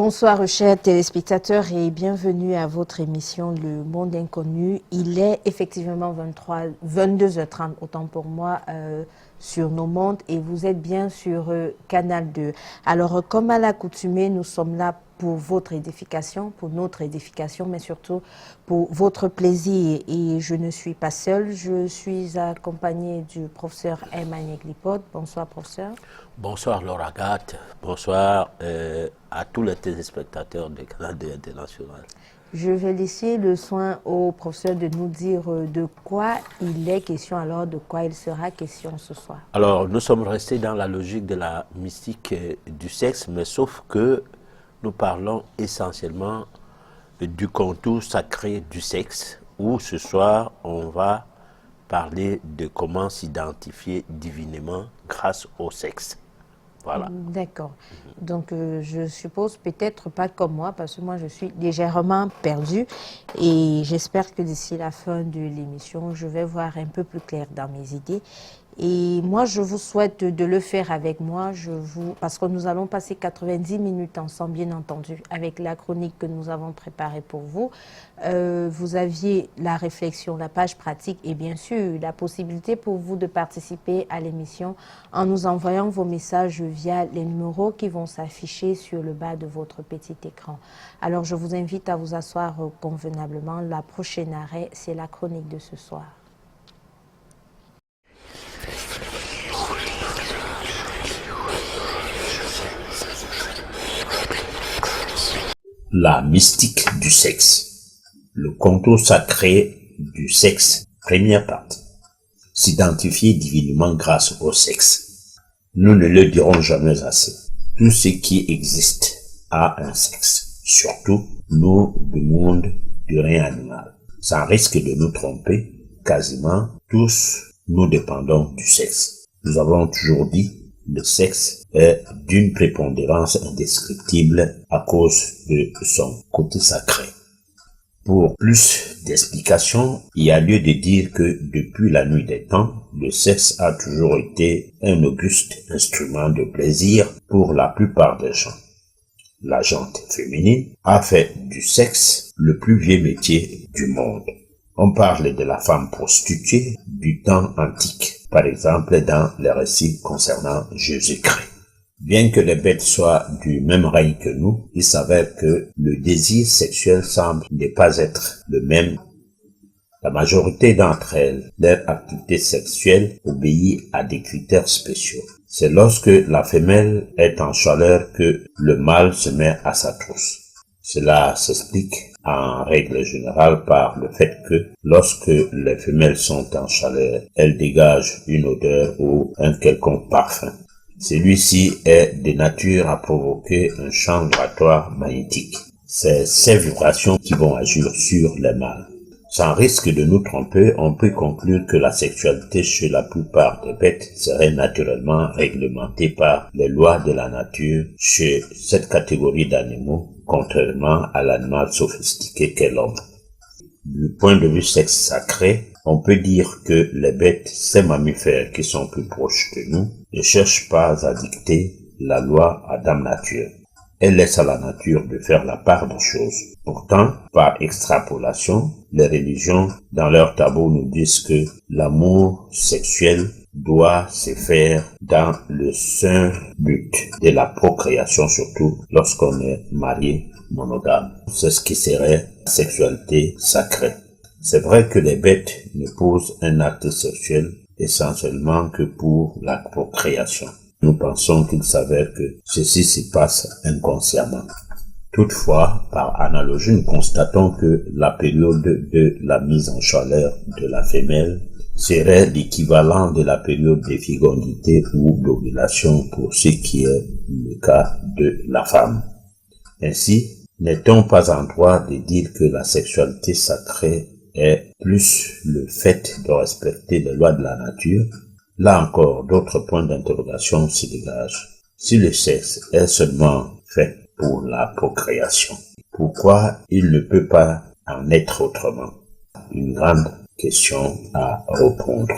Bonsoir chers téléspectateurs et bienvenue à votre émission Le Monde Inconnu. Il est effectivement 22h30, autant pour moi, sur nos mondes et vous êtes bien sur Canal 2. Alors comme à l'accoutumée, nous sommes là pour votre édification, pour notre édification, mais surtout pour votre plaisir. Et je ne suis pas seule, je suis accompagnée du professeur Emmanuel Glipod. Bonsoir professeur. Bonsoir Laura Gatt, bonsoir à tous les téléspectateurs de Canal 2 International. Je vais laisser le soin au professeur de nous dire de quoi il est question, alors de quoi il sera question ce soir. Alors, nous sommes restés dans la logique de la mystique du sexe, mais sauf que nous parlons essentiellement du contour sacré du sexe, où ce soir, on va parler de comment s'identifier divinement grâce au sexe. Voilà. D'accord. Donc, je suppose peut-être pas comme moi, parce que moi, je suis légèrement perdue. Et j'espère que d'ici la fin de l'émission, je vais voir un peu plus clair dans mes idées. Et moi, je vous souhaite de le faire avec moi, parce que nous allons passer 90 minutes ensemble, bien entendu, avec la chronique que nous avons préparée pour vous. Vous aviez la réflexion, la page pratique et bien sûr la possibilité pour vous de participer à l'émission en nous envoyant vos messages via les numéros qui vont s'afficher sur le bas de votre petit écran. Alors, je vous invite à vous asseoir convenablement. La prochaine arrêt, c'est la chronique de ce soir. La mystique du sexe. Le contour sacré du sexe. Première partie. S'identifier divinement grâce au sexe. Nous ne le dirons jamais assez. Tout ce qui existe a un sexe. Surtout, nous, du monde du rien animal. Sans risque de nous tromper, quasiment tous, nous dépendons du sexe. Nous avons toujours dit le sexe est d'une prépondérance indescriptible à cause de son côté sacré. Pour plus d'explications, il y a lieu de dire que depuis la nuit des temps, le sexe a toujours été un auguste instrument de plaisir pour la plupart des gens. La gente féminine a fait du sexe le plus vieux métier du monde. On parle de la femme prostituée du temps antique, par exemple dans les récits concernant Jésus-Christ. Bien que les bêtes soient du même règne que nous, il s'avère que le désir sexuel semble ne pas être le même. La majorité d'entre elles, leur activité sexuelle obéit à des critères spéciaux. C'est lorsque la femelle est en chaleur que le mâle se met à sa trousse. Cela s'explique en règle générale par le fait que lorsque les femelles sont en chaleur, elles dégagent une odeur ou un quelconque parfum. Celui-ci est de nature à provoquer un champ vibratoire magnétique. C'est ces vibrations qui vont agir sur les mâles. Sans risque de nous tromper, on peut conclure que la sexualité chez la plupart des bêtes serait naturellement réglementée par les lois de la nature chez cette catégorie d'animaux, contrairement à l'animal sophistiqué qu'est l'homme. Du point de vue sexe sacré, on peut dire que les bêtes, ces mammifères qui sont plus proches de nous, ne cherchent pas à dicter la loi à dame nature. Elles laissent à la nature de faire la part des choses. Pourtant, par extrapolation, les religions, dans leurs tabous, nous disent que l'amour sexuel doit se faire dans le seul but de la procréation, surtout lorsqu'on est marié monogame. C'est ce qui serait la sexualité sacrée. C'est vrai que les bêtes ne posent un acte sexuel essentiellement que pour la procréation. Nous pensons qu'il s'avère que ceci se passe inconsciemment. Toutefois, par analogie, nous constatons que la période de la mise en chaleur de la femelle serait l'équivalent de la période de fécondité ou d'ovulation pour ce qui est le cas de la femme. Ainsi, n'est-on pas en droit de dire que la sexualité sacrée est plus le fait de respecter les lois de la nature? Là encore, d'autres points d'interrogation se dégagent. Si le sexe est seulement fait pour la procréation, pourquoi il ne peut pas en être autrement? Une grande question à répondre.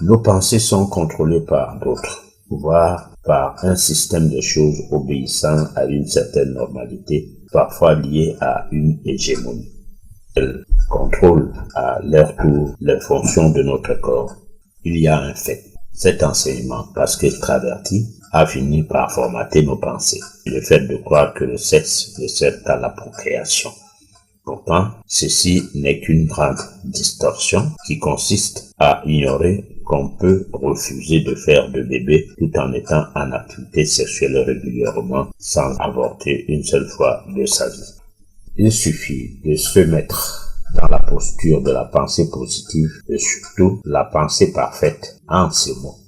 Nos pensées sont contrôlées par d'autres, voire par un système de choses obéissant à une certaine normalité, parfois liée à une hégémonie. Elles contrôlent à leur tour les fonctions de notre corps. Il y a un fait. Cet enseignement, parce qu'il travertit, a fini par formater nos pensées. Le fait de croire que le sexe ne sert qu'à la procréation. Pourtant, ceci n'est qu'une grande distorsion qui consiste à ignorer qu'on peut refuser de faire de bébé tout en étant en activité sexuelle régulièrement sans avorter une seule fois de sa vie. Il suffit de se mettre dans la posture de la pensée positive et surtout la pensée parfaite en ces mots.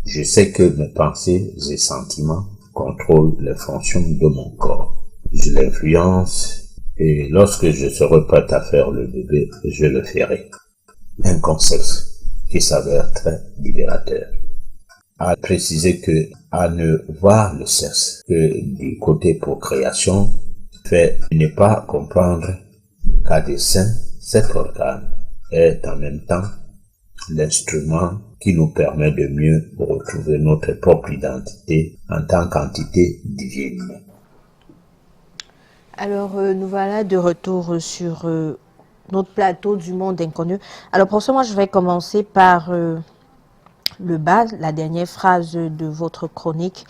Je sais que mes pensées et sentiments contrôlent les fonctions de mon corps. Je l'influence et lorsque je serai prêt à faire le bébé, je le ferai. Un concept qui s'avère très libérateur. À préciser que à ne voir le sexe que du côté procréation fait ne pas comprendre qu'à dessein, cet organe est en même temps l'instrument qui nous permet de mieux retrouver notre propre identité en tant qu'entité divine. Alors, nous voilà de retour sur notre plateau du monde inconnu. Alors, pour ça, moi, je vais commencer par le bas, la dernière phrase de votre chronique,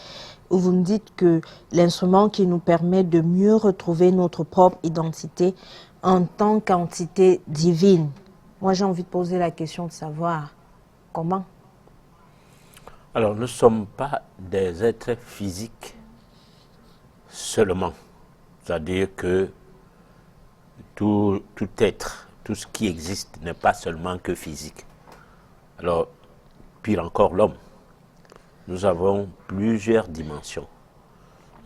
où vous me dites que l'instrument qui nous permet de mieux retrouver notre propre identité en tant qu'entité divine. Moi, j'ai envie de poser la question de savoir comment. Alors, nous ne sommes pas des êtres physiques seulement. C'est-à-dire que tout être, tout ce qui existe n'est pas seulement que physique. Alors, pire encore, l'homme. Nous avons plusieurs dimensions.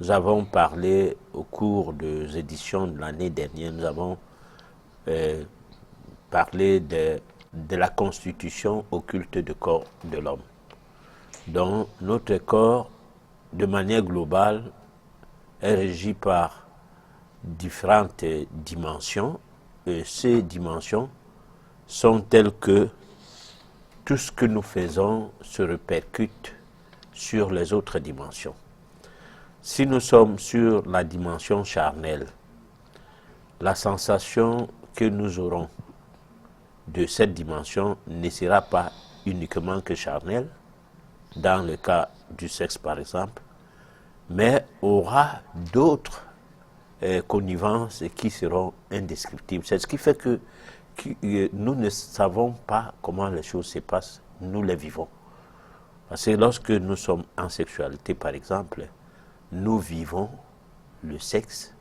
Nous avons parlé au cours des éditions de l'année dernière, nous avons parlé de la constitution occulte du corps de l'homme. Donc, notre corps, de manière globale, est régi par différentes dimensions. Et ces dimensions sont telles que tout ce que nous faisons se répercute sur les autres dimensions. Si nous sommes sur la dimension charnelle, la sensation que nous aurons de cette dimension ne sera pas uniquement que charnelle, dans le cas du sexe par exemple, mais aura d'autres connivences qui seront indescriptibles. C'est ce qui fait que nous ne savons pas comment les choses se passent, nous les vivons. Parce que lorsque nous sommes en sexualité par exemple, nous vivons le sexe,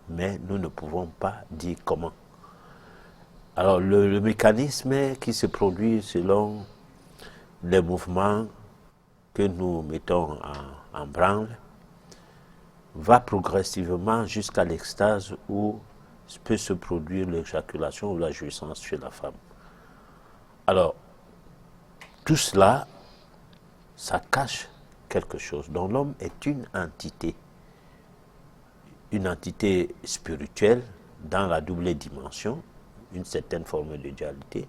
mais nous ne pouvons pas dire comment. Alors le mécanisme qui se produit selon les mouvements que nous mettons en branle va progressivement jusqu'à l'extase où peut se produire l'éjaculation ou la jouissance chez la femme. Alors, tout cela, ça cache quelque chose. Donc l'homme est une entité spirituelle dans la double dimension, une certaine forme de dualité,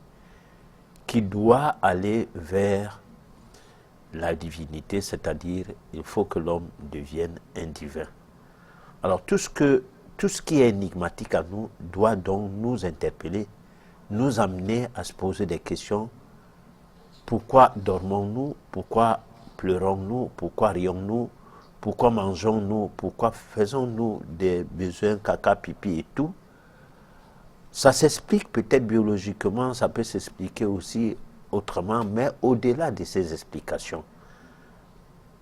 qui doit aller vers la divinité, c'est-à-dire il faut que l'homme devienne un divin. Alors tout ce qui est énigmatique à nous doit donc nous interpeller, nous amener à se poser des questions. Pourquoi dormons-nous? Pourquoi pleurons-nous? Pourquoi rions-nous? Pourquoi mangeons-nous? Pourquoi faisons-nous des besoins caca, pipi et tout? Ça s'explique peut-être biologiquement, ça peut s'expliquer aussi autrement, mais au-delà de ces explications,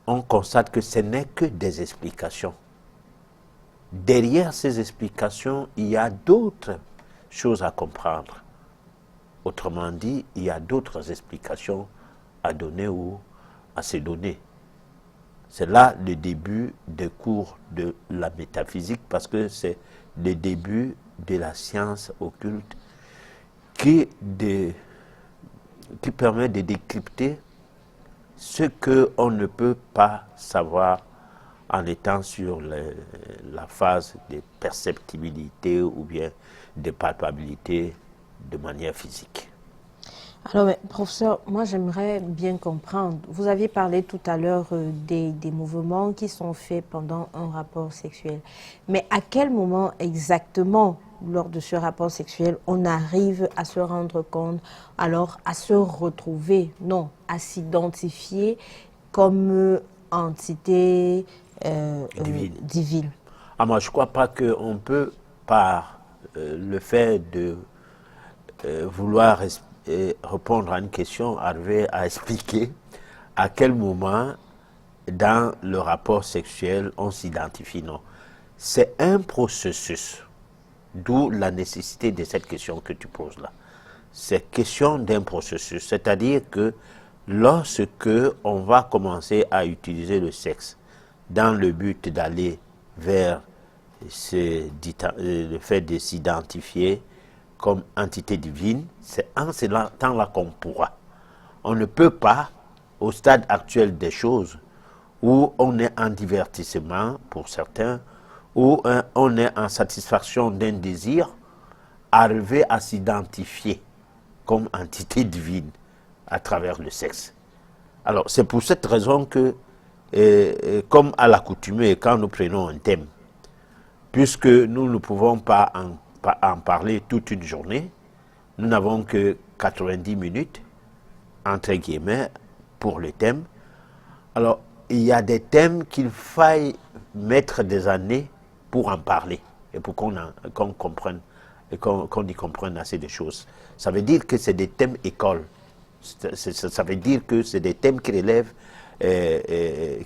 on constate que ce n'est que des explications. Derrière ces explications, il y a d'autres choses à comprendre. Autrement dit, il y a d'autres explications à donner ou à se donner. C'est là le début des cours de la métaphysique, parce que c'est le début de la science occulte qui permet de décrypter ce qu'on ne peut pas savoir en étant sur la phase de perceptibilité ou bien de palpabilité de manière physique. Alors, mais, professeur, moi j'aimerais bien comprendre. Vous aviez parlé tout à l'heure des mouvements qui sont faits pendant un rapport sexuel. Mais à quel moment exactement, lors de ce rapport sexuel, on arrive à se rendre compte, alors à se retrouver, non, à s'identifier comme entité Divine. divine? Ah, moi, je ne crois pas qu'on peut, par le fait de vouloir répondre à une question, arriver à expliquer à quel moment, dans le rapport sexuel, on s'identifie. Non. C'est un processus, d'où la nécessité de cette question que tu poses là. C'est question d'un processus, c'est-à-dire que lorsque on va commencer à utiliser le sexe dans le but d'aller vers le fait de s'identifier comme entité divine, c'est en ce temps-là qu'on pourra. On ne peut pas, au stade actuel des choses, où on est en divertissement pour certains, où on est en satisfaction d'un désir, arriver à s'identifier comme entité divine à travers le sexe. Alors, c'est pour cette raison que, comme à l'accoutumée, quand nous prenons un thème, puisque nous ne pouvons pas en parler toute une journée, nous n'avons que 90 minutes, entre guillemets, pour le thème. Alors, il y a des thèmes qu'il faille mettre des années pour en parler et pour qu'on comprenne et qu'on y comprenne assez de choses. Ça veut dire que c'est des thèmes écoles. Ça veut dire que c'est des thèmes qui relèvent,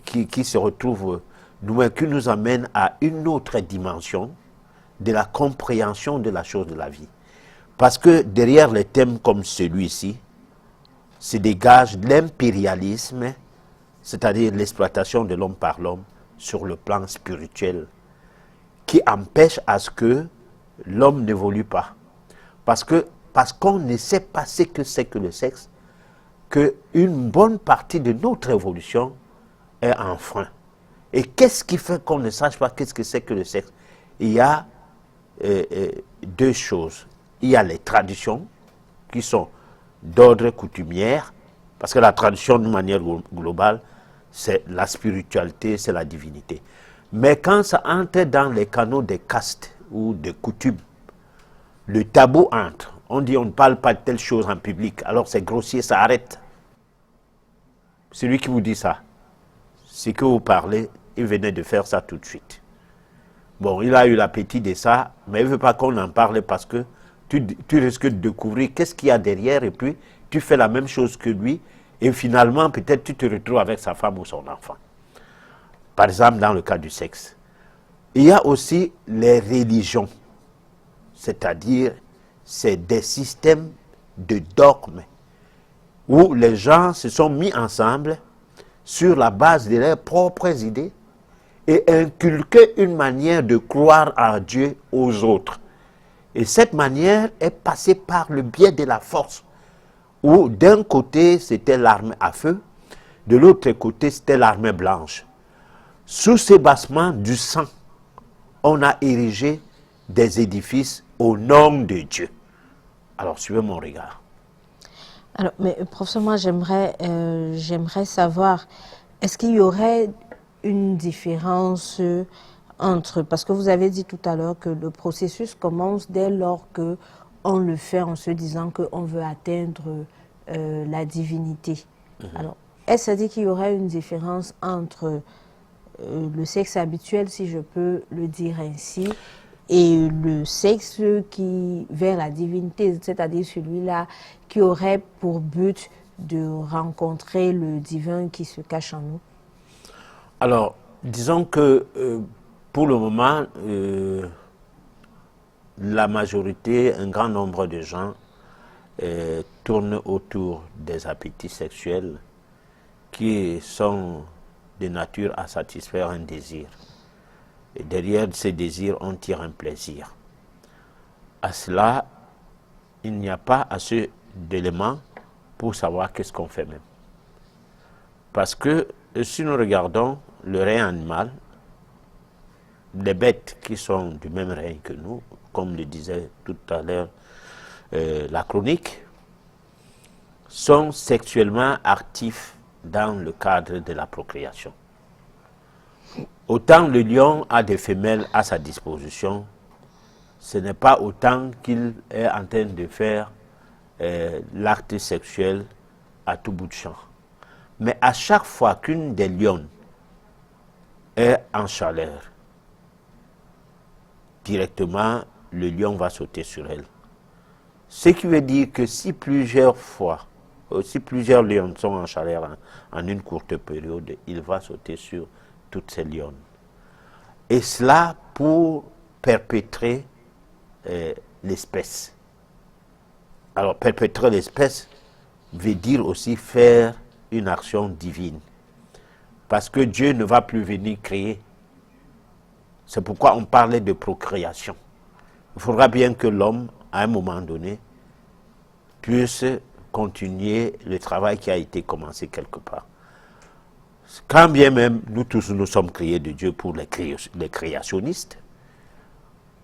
qui se retrouvent, qui nous amènent à une autre dimension de la compréhension de la chose de la vie. Parce que derrière les thèmes comme celui-ci, se dégage l'impérialisme, c'est-à-dire l'exploitation de l'homme par l'homme sur le plan spirituel, qui empêche à ce que l'homme n'évolue pas. Parce qu'on ne sait pas ce que c'est que le sexe, qu'une bonne partie de notre évolution est en frein. Et qu'est-ce qui fait qu'on ne sache pas qu'est-ce que c'est que le sexe? Il y a deux choses. Il y a les traditions qui sont d'ordre coutumière, parce que la tradition, d'une manière globale, c'est la spiritualité, c'est la divinité. Mais quand ça entre dans les canaux des castes ou des coutumes, le tabou entre. On dit on ne parle pas de telle chose en public, alors c'est grossier, ça arrête. Celui qui vous dit ça, c'est que vous parlez, il venait de faire ça tout de suite. Bon, il a eu l'appétit de ça, mais il ne veut pas qu'on en parle parce que tu risques de découvrir qu'est-ce qu'il y a derrière et puis tu fais la même chose que lui et finalement peut-être tu te retrouves avec sa femme ou son enfant. Par exemple, dans le cas du sexe. Il y a aussi les religions, c'est-à-dire c'est des systèmes de dogmes où les gens se sont mis ensemble sur la base de leurs propres idées et inculquer une manière de croire à Dieu aux autres. Et cette manière est passée par le biais de la force, où d'un côté c'était l'armée à feu, de l'autre côté c'était l'armée blanche. Sous ces bassements du sang, on a érigé des édifices au nom de Dieu. Alors suivez mon regard. Alors, mais professeur, moi j'aimerais savoir, est-ce qu'il y aurait une différence entre, parce que vous avez dit tout à l'heure que le processus commence dès lors que on le fait en se disant qu'on veut atteindre la divinité. Alors, est-ce à dire qu'il y aurait une différence entre le sexe habituel, si je peux le dire ainsi, et le sexe qui vers la divinité, c'est-à-dire celui-là qui aurait pour but de rencontrer le divin qui se cache en nous? Alors, disons que pour le moment, la majorité, un grand nombre de gens tournent autour des appétits sexuels qui sont de nature à satisfaire un désir. Et derrière ces désirs, on tire un plaisir. À cela, il n'y a pas assez d'éléments pour savoir qu'est-ce qu'on fait même. Parce que si nous regardons le règne animal, les bêtes qui sont du même règne que nous, comme le disait tout à l'heure la chronique, sont sexuellement actifs dans le cadre de la procréation. Autant le lion a des femelles à sa disposition, ce n'est pas autant qu'il est en train de faire l'acte sexuel à tout bout de champ. Mais à chaque fois qu'une des lionnes est en chaleur, directement, le lion va sauter sur elle. Ce qui veut dire que si plusieurs lions sont en chaleur en une courte période, il va sauter sur toutes ces lionnes. Et cela pour perpétrer l'espèce. Alors, perpétrer l'espèce veut dire aussi faire une action divine. Parce que Dieu ne va plus venir créer. C'est pourquoi on parlait de procréation. Il faudra bien que l'homme, à un moment donné, puisse continuer le travail qui a été commencé quelque part. Quand bien même nous tous nous sommes créés de Dieu pour les créationnistes,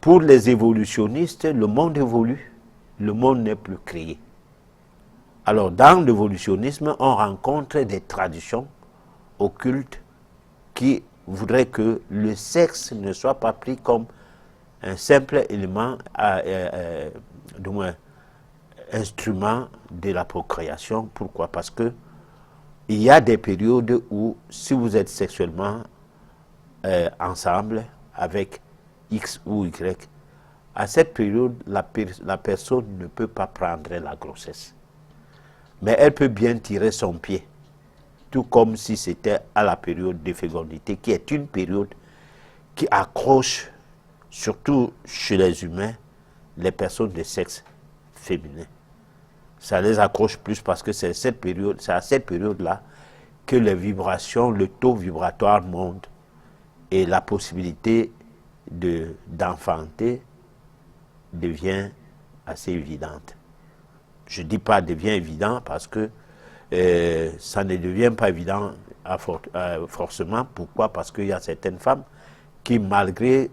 pour les évolutionnistes, le monde évolue, le monde n'est plus créé. Alors dans l'évolutionnisme, on rencontre des traditions occultes qui voudraient que le sexe ne soit pas pris comme un simple élément, du moins instrument de la procréation. Pourquoi? Parce que il y a des périodes où, si vous êtes sexuellement ensemble avec X ou Y, à cette période, la personne ne peut pas prendre la grossesse. Mais elle peut bien tirer son pied, tout comme si c'était à la période de fécondité, qui est une période qui accroche, surtout chez les humains, les personnes de sexe féminin. Ça les accroche plus parce que c'est à cette période-là que les vibrations, le taux vibratoire monte et la possibilité d'enfanter devient assez évidente. Je ne dis pas devient évident parce que ça ne devient pas évident forcément. Pourquoi? Parce qu'il y a certaines femmes qui, malgré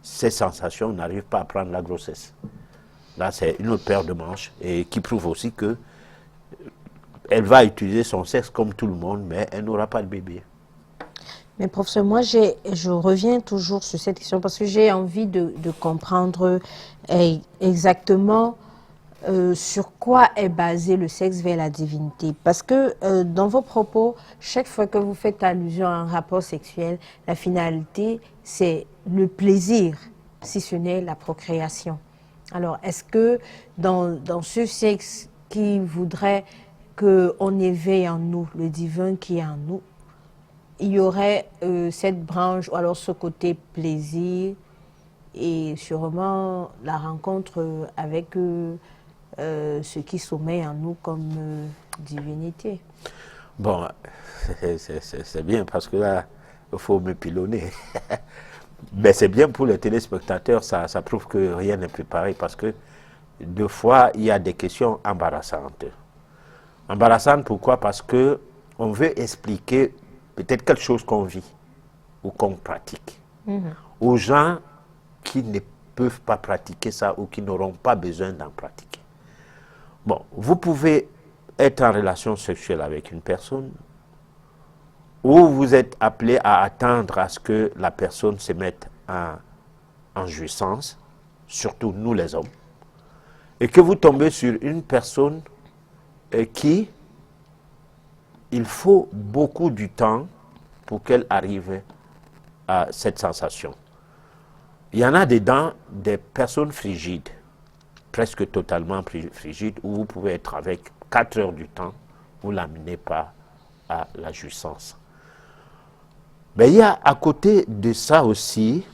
ces sensations, n'arrivent pas à prendre la grossesse. Là, c'est une autre paire de manches et qui prouve aussi que elle va utiliser son sexe comme tout le monde, mais elle n'aura pas de bébé. Mais professeur, moi, je reviens toujours sur cette question parce que j'ai envie de comprendre exactement sur quoi est basé le sexe vers la divinité. Parce que dans vos propos, chaque fois que vous faites allusion à un rapport sexuel, la finalité, c'est le plaisir, si ce n'est la procréation. Alors, est-ce que dans ce sexe qui voudrait qu'on éveille en nous le divin qui est en nous, il y aurait cette branche, ou alors ce côté plaisir et sûrement la rencontre avec ce qui sommeille en nous comme divinité? Bon, c'est bien parce que là, il faut me pilonner. Mais c'est bien pour les téléspectateurs, ça prouve que rien n'est préparé parce que deux fois, il y a des questions embarrassantes. Embarrassantes pourquoi? Parce que on veut expliquer peut-être quelque chose qu'on vit ou qu'on pratique aux gens qui ne peuvent pas pratiquer ça ou qui n'auront pas besoin d'en pratiquer. Bon, vous pouvez être en relation sexuelle avec une personne ou vous êtes appelé à attendre à ce que la personne se mette en jouissance, surtout nous les hommes, et que vous tombez sur une personne qui, il faut beaucoup du temps pour qu'elle arrive à cette sensation. Il y en a dedans des personnes frigides, presque totalement frigides, où vous pouvez être avec 4 heures du temps, vous ne l'amenez pas à la jouissance. Mais il y a à côté de ça aussi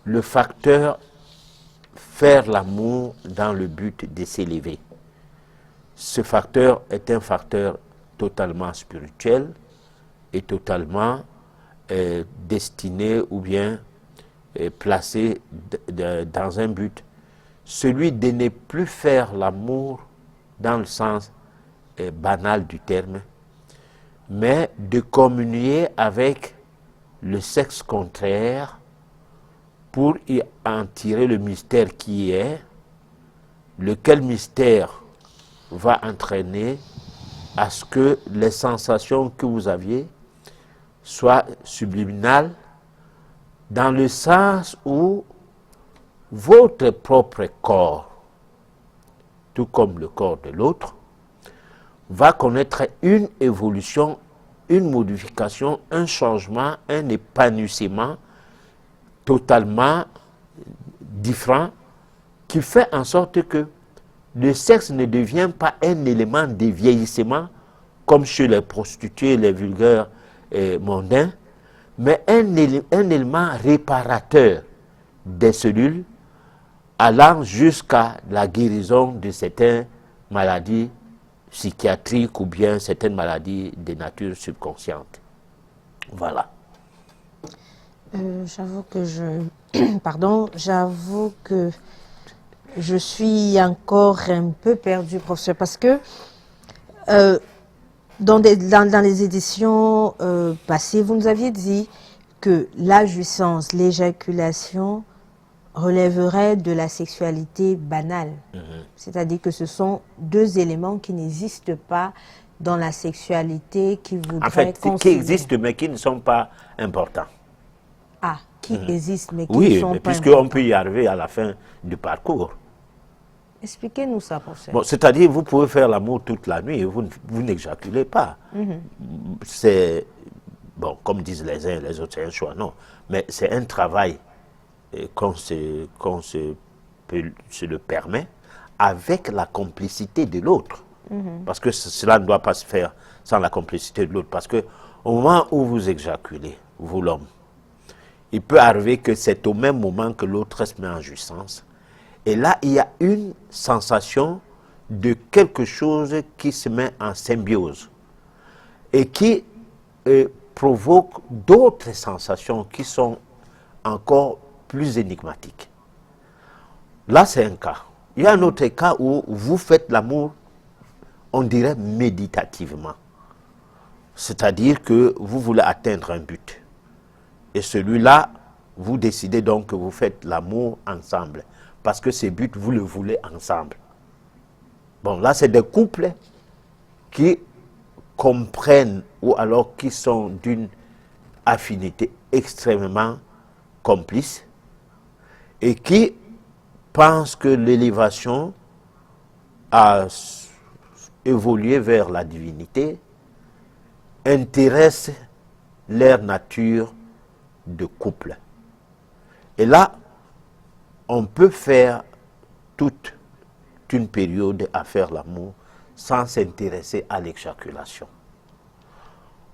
le facteur faire l'amour dans le but de s'élever. Ce facteur est un facteur totalement spirituel et totalement destiné ou bien placé dans un but, celui de ne plus faire l'amour dans le sens banal du terme, mais de communier avec le sexe contraire pour y en tirer le mystère qui est, lequel mystère va entraîner à ce que les sensations que vous aviez soient subliminales, dans le sens où votre propre corps, tout comme le corps de l'autre, va connaître une évolution, une modification, un changement, un épanouissement totalement différent, qui fait en sorte que le sexe ne devient pas un élément de vieillissement, comme chez les prostituées, les vulgaires et mondains, mais un élément réparateur des cellules, allant jusqu'à la guérison de certaines maladies psychiatriques ou bien certaines maladies de nature subconsciente. Voilà. J'avoue que j'avoue que je suis encore un peu perdue, professeur, parce que dans les éditions passées, vous nous aviez dit que la jouissance, l'éjaculation relèverait de la sexualité banale. C'est-à-dire que ce sont deux éléments qui n'existent pas dans la sexualité qui voudraient En fait, qui considérer. existent mais qui ne sont pas importants. Ah, qui existent mais qui ne Oui, sont mais pas puisqu'on importants. peut y arriver à la fin du parcours. Expliquez-nous ça, professeur. Bon, c'est-à-dire, vous pouvez faire l'amour toute la nuit et vous n'éjaculez pas. C'est, bon, comme disent les uns et les autres, c'est un choix, non. Mais c'est un travail qu'on se le permet avec la complicité de l'autre. Parce que cela ne doit pas se faire sans la complicité de l'autre. Parce que au moment où vous éjaculez, vous l'homme, il peut arriver que c'est au même moment que l'autre se met en jouissance. Et là, il y a une sensation de quelque chose qui se met en symbiose et qui provoque d'autres sensations qui sont encore plus énigmatiques. Là, c'est un cas. Il y a un autre cas où vous faites l'amour, on dirait méditativement. C'est-à-dire que vous voulez atteindre un but. Et celui-là, vous décidez donc que vous faites l'amour ensemble. Parce que ce but, vous le voulez ensemble. Bon, là, c'est des couples qui comprennent ou alors qui sont d'une affinité extrêmement complice et qui pensent que l'élévation a évolué vers la divinité intéresse leur nature de couple. Et là, on peut faire toute une période à faire l'amour sans s'intéresser à l'éjaculation.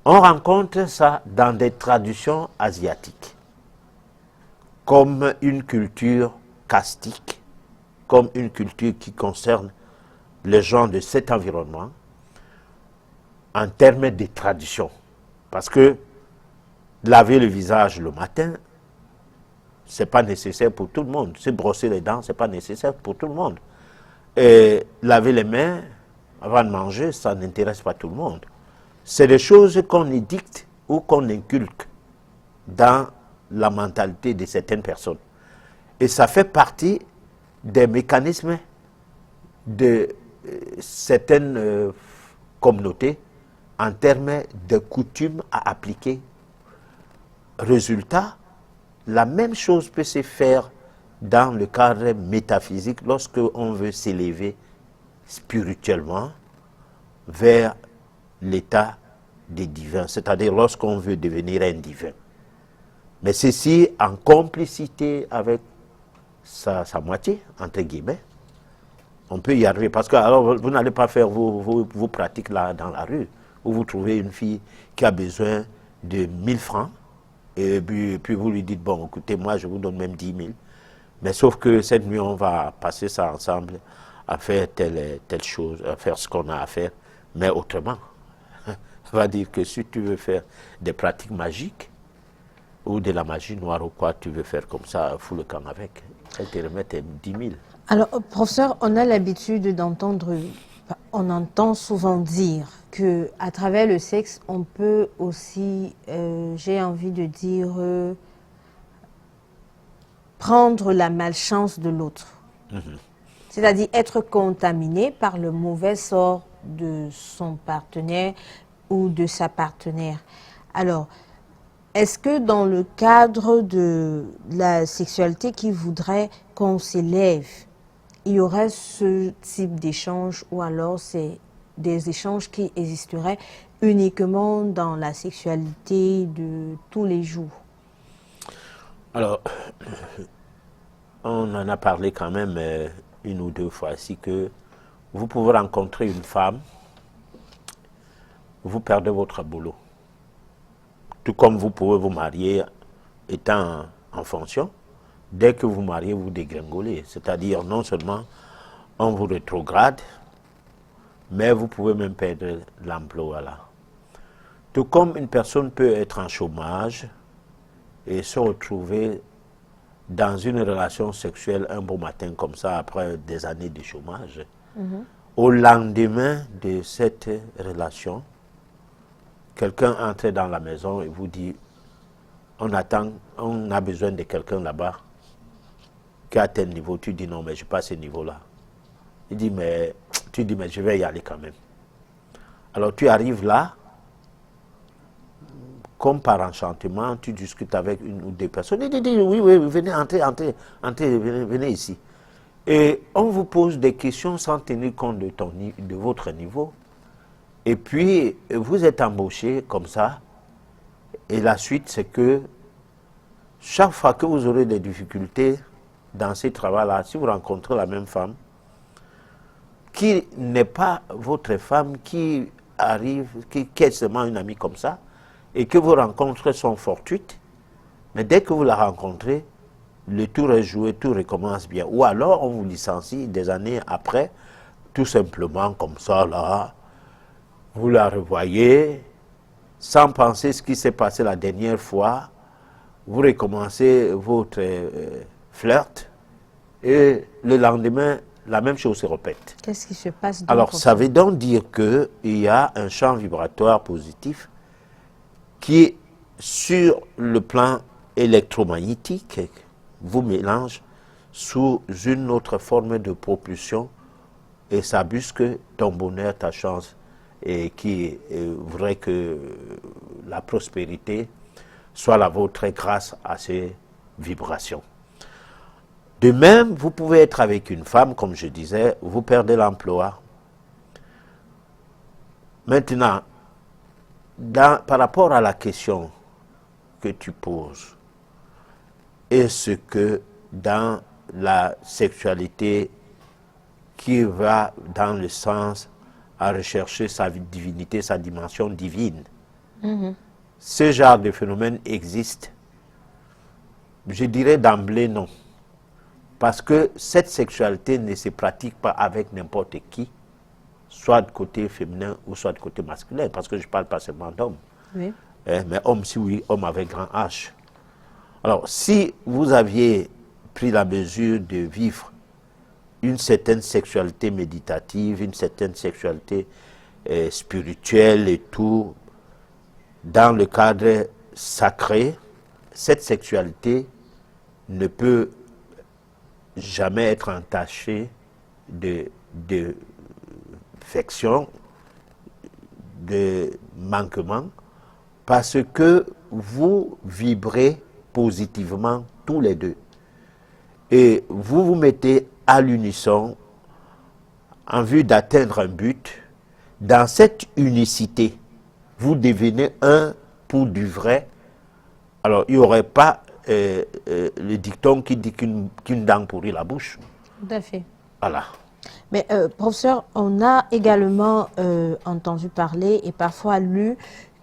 On rencontre ça dans des traditions asiatiques, comme une culture castique, comme une culture qui concerne les gens de cet environnement, en termes de tradition. Parce que laver le visage le matin, ce n'est pas nécessaire pour tout le monde. Se brosser les dents, ce n'est pas nécessaire pour tout le monde. Et laver les mains avant de manger, ça n'intéresse pas tout le monde. C'est des choses qu'on édicte ou qu'on inculque dans la mentalité de certaines personnes. Et ça fait partie des mécanismes de certaines communautés en termes de coutumes à appliquer. Résultat, la même chose peut se faire dans le cadre métaphysique lorsque on veut s'élever spirituellement vers l'état des divins, c'est-à-dire lorsqu'on veut devenir un divin. Mais ceci en complicité avec sa moitié, entre guillemets, on peut y arriver. Parce que alors, vous n'allez pas faire vos pratiques là dans la rue, où vous trouvez une fille qui a besoin de 1000 francs, et puis vous lui dites, bon, écoutez, moi je vous donne même 10 000. Mais sauf que cette nuit, on va passer ça ensemble, à faire telle chose, à faire ce qu'on a à faire, mais autrement. Ça va dire que si tu veux faire des pratiques magiques, ou de la magie noire ou quoi, tu veux faire comme ça, fous le camp avec. Elle te remet 10 000. Alors, professeur, on a l'habitude d'entendre, on entend souvent dire qu'à travers le sexe, on peut aussi, j'ai envie de dire, prendre la malchance de l'autre. c'est-à-dire être contaminé par le mauvais sort de son partenaire ou de sa partenaire. Alors, est-ce que dans le cadre de la sexualité qui voudrait qu'on s'élève, il y aurait ce type d'échange ou alors c'est des échanges qui existeraient uniquement dans la sexualité de tous les jours? Alors, on en a parlé quand même une ou deux fois ici que vous pouvez rencontrer une femme, vous perdez votre boulot. Tout comme vous pouvez vous marier étant en fonction, dès que vous mariez, vous dégringolez. C'est-à-dire non seulement on vous rétrograde, mais vous pouvez même perdre l'emploi là. Tout comme une personne peut être en chômage et se retrouver dans une relation sexuelle un beau matin comme ça, après des années de chômage, au lendemain de cette relation, quelqu'un entre dans la maison et vous dit, on attend, on a besoin de quelqu'un là-bas qui a tel niveau. Tu dis non, mais je n'ai pas ce niveau-là. Il dit, mais tu dis, mais je vais y aller quand même. Alors tu arrives là, comme par enchantement, tu discutes avec une ou deux personnes. Il dit, oui, oui, venez, entrez, venez ici. Et on vous pose des questions sans tenir compte de votre niveau. Et puis, vous êtes embauché comme ça. Et la suite, c'est que chaque fois que vous aurez des difficultés dans ces travaux-là, si vous rencontrez la même femme, qui n'est pas votre femme, qui arrive, qui est seulement une amie comme ça, et que vos rencontres sont fortuites, mais dès que vous la rencontrez, le tour est joué, tout recommence bien. Ou alors, on vous licencie des années après, tout simplement comme ça, là, vous la revoyez, sans penser ce qui s'est passé la dernière fois, vous recommencez votre flirt, et le lendemain, la même chose se répète. Qu'est-ce qui se passe donc? Alors, ça veut donc dire qu'il y a un champ vibratoire positif qui, sur le plan électromagnétique, vous mélange sous une autre forme de propulsion et ça busque ton bonheur, ta chance, et qui voudrait que la prospérité soit la vôtre grâce à ces vibrations. De même, vous pouvez être avec une femme, comme je disais, vous perdez l'emploi. Maintenant, par rapport à la question que tu poses, est-ce que dans la sexualité qui va dans le sens à rechercher sa divinité, sa dimension divine, ce genre de phénomène existe? Je dirais d'emblée non. Parce que cette sexualité ne se pratique pas avec n'importe qui, soit de côté féminin ou soit de côté masculin, parce que je ne parle pas seulement d'hommes. Oui. Mais homme, si oui, homme avec grand H. Alors, si vous aviez pris la mesure de vivre une certaine sexualité méditative, une certaine sexualité spirituelle et tout, dans le cadre sacré, cette sexualité ne peut jamais être entachée de d'infection, de manquement, parce que vous vibrez positivement tous les deux. Et vous vous mettez à l'unisson en vue d'atteindre un but. Dans cette unicité, vous devenez un pour du vrai. Alors, il n'y aurait pas le dicton qui dit qu'une dent pourrit la bouche. Tout à fait. Voilà. Mais professeur, on a également entendu parler et parfois lu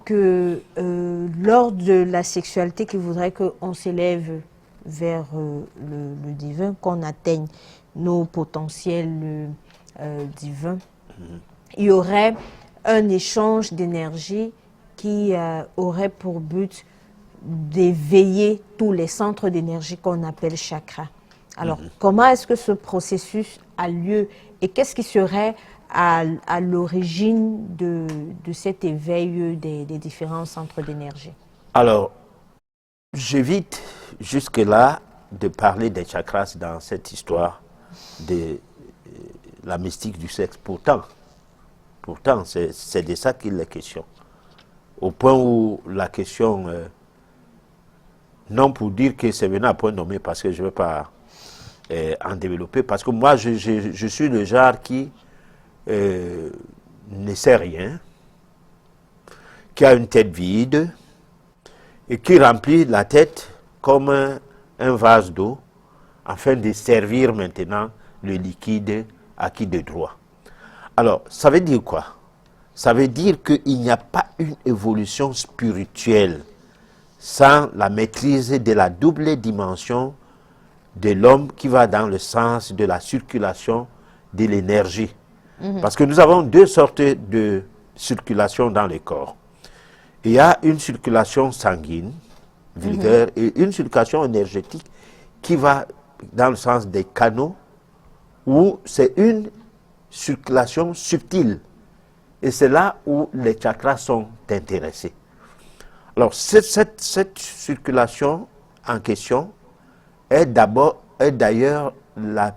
que lors de la sexualité qui voudrait qu'on s'élève vers le divin, qu'on atteigne nos potentiels divins, il y aurait un échange d'énergie qui aurait pour but d'éveiller tous les centres d'énergie qu'on appelle chakras. Alors, comment est-ce que ce processus a lieu et qu'est-ce qui serait à l'origine de cet éveil des différents centres d'énergie? Alors, j'évite jusque-là de parler des chakras dans cette histoire de la mystique du sexe. Pourtant, c'est de ça qu'il est question. Au point où la question, non pour dire que c'est venu à point nommé, parce que je ne vais pas en développer, parce que moi, je suis le genre qui ne sait rien, qui a une tête vide, et qui remplit la tête comme un vase d'eau, afin de servir maintenant le liquide acquis de droit. Alors, ça veut dire quoi? Ça veut dire qu'il n'y a pas une évolution spirituelle sans la maîtrise de la double dimension de l'homme qui va dans le sens de la circulation de l'énergie. Parce que nous avons deux sortes de circulation dans le corps. Il y a une circulation sanguine, vulgaire, et une circulation énergétique qui va dans le sens des canaux, où c'est une circulation subtile. Et c'est là où les chakras sont intéressés. Alors, cette circulation en question est d'ailleurs la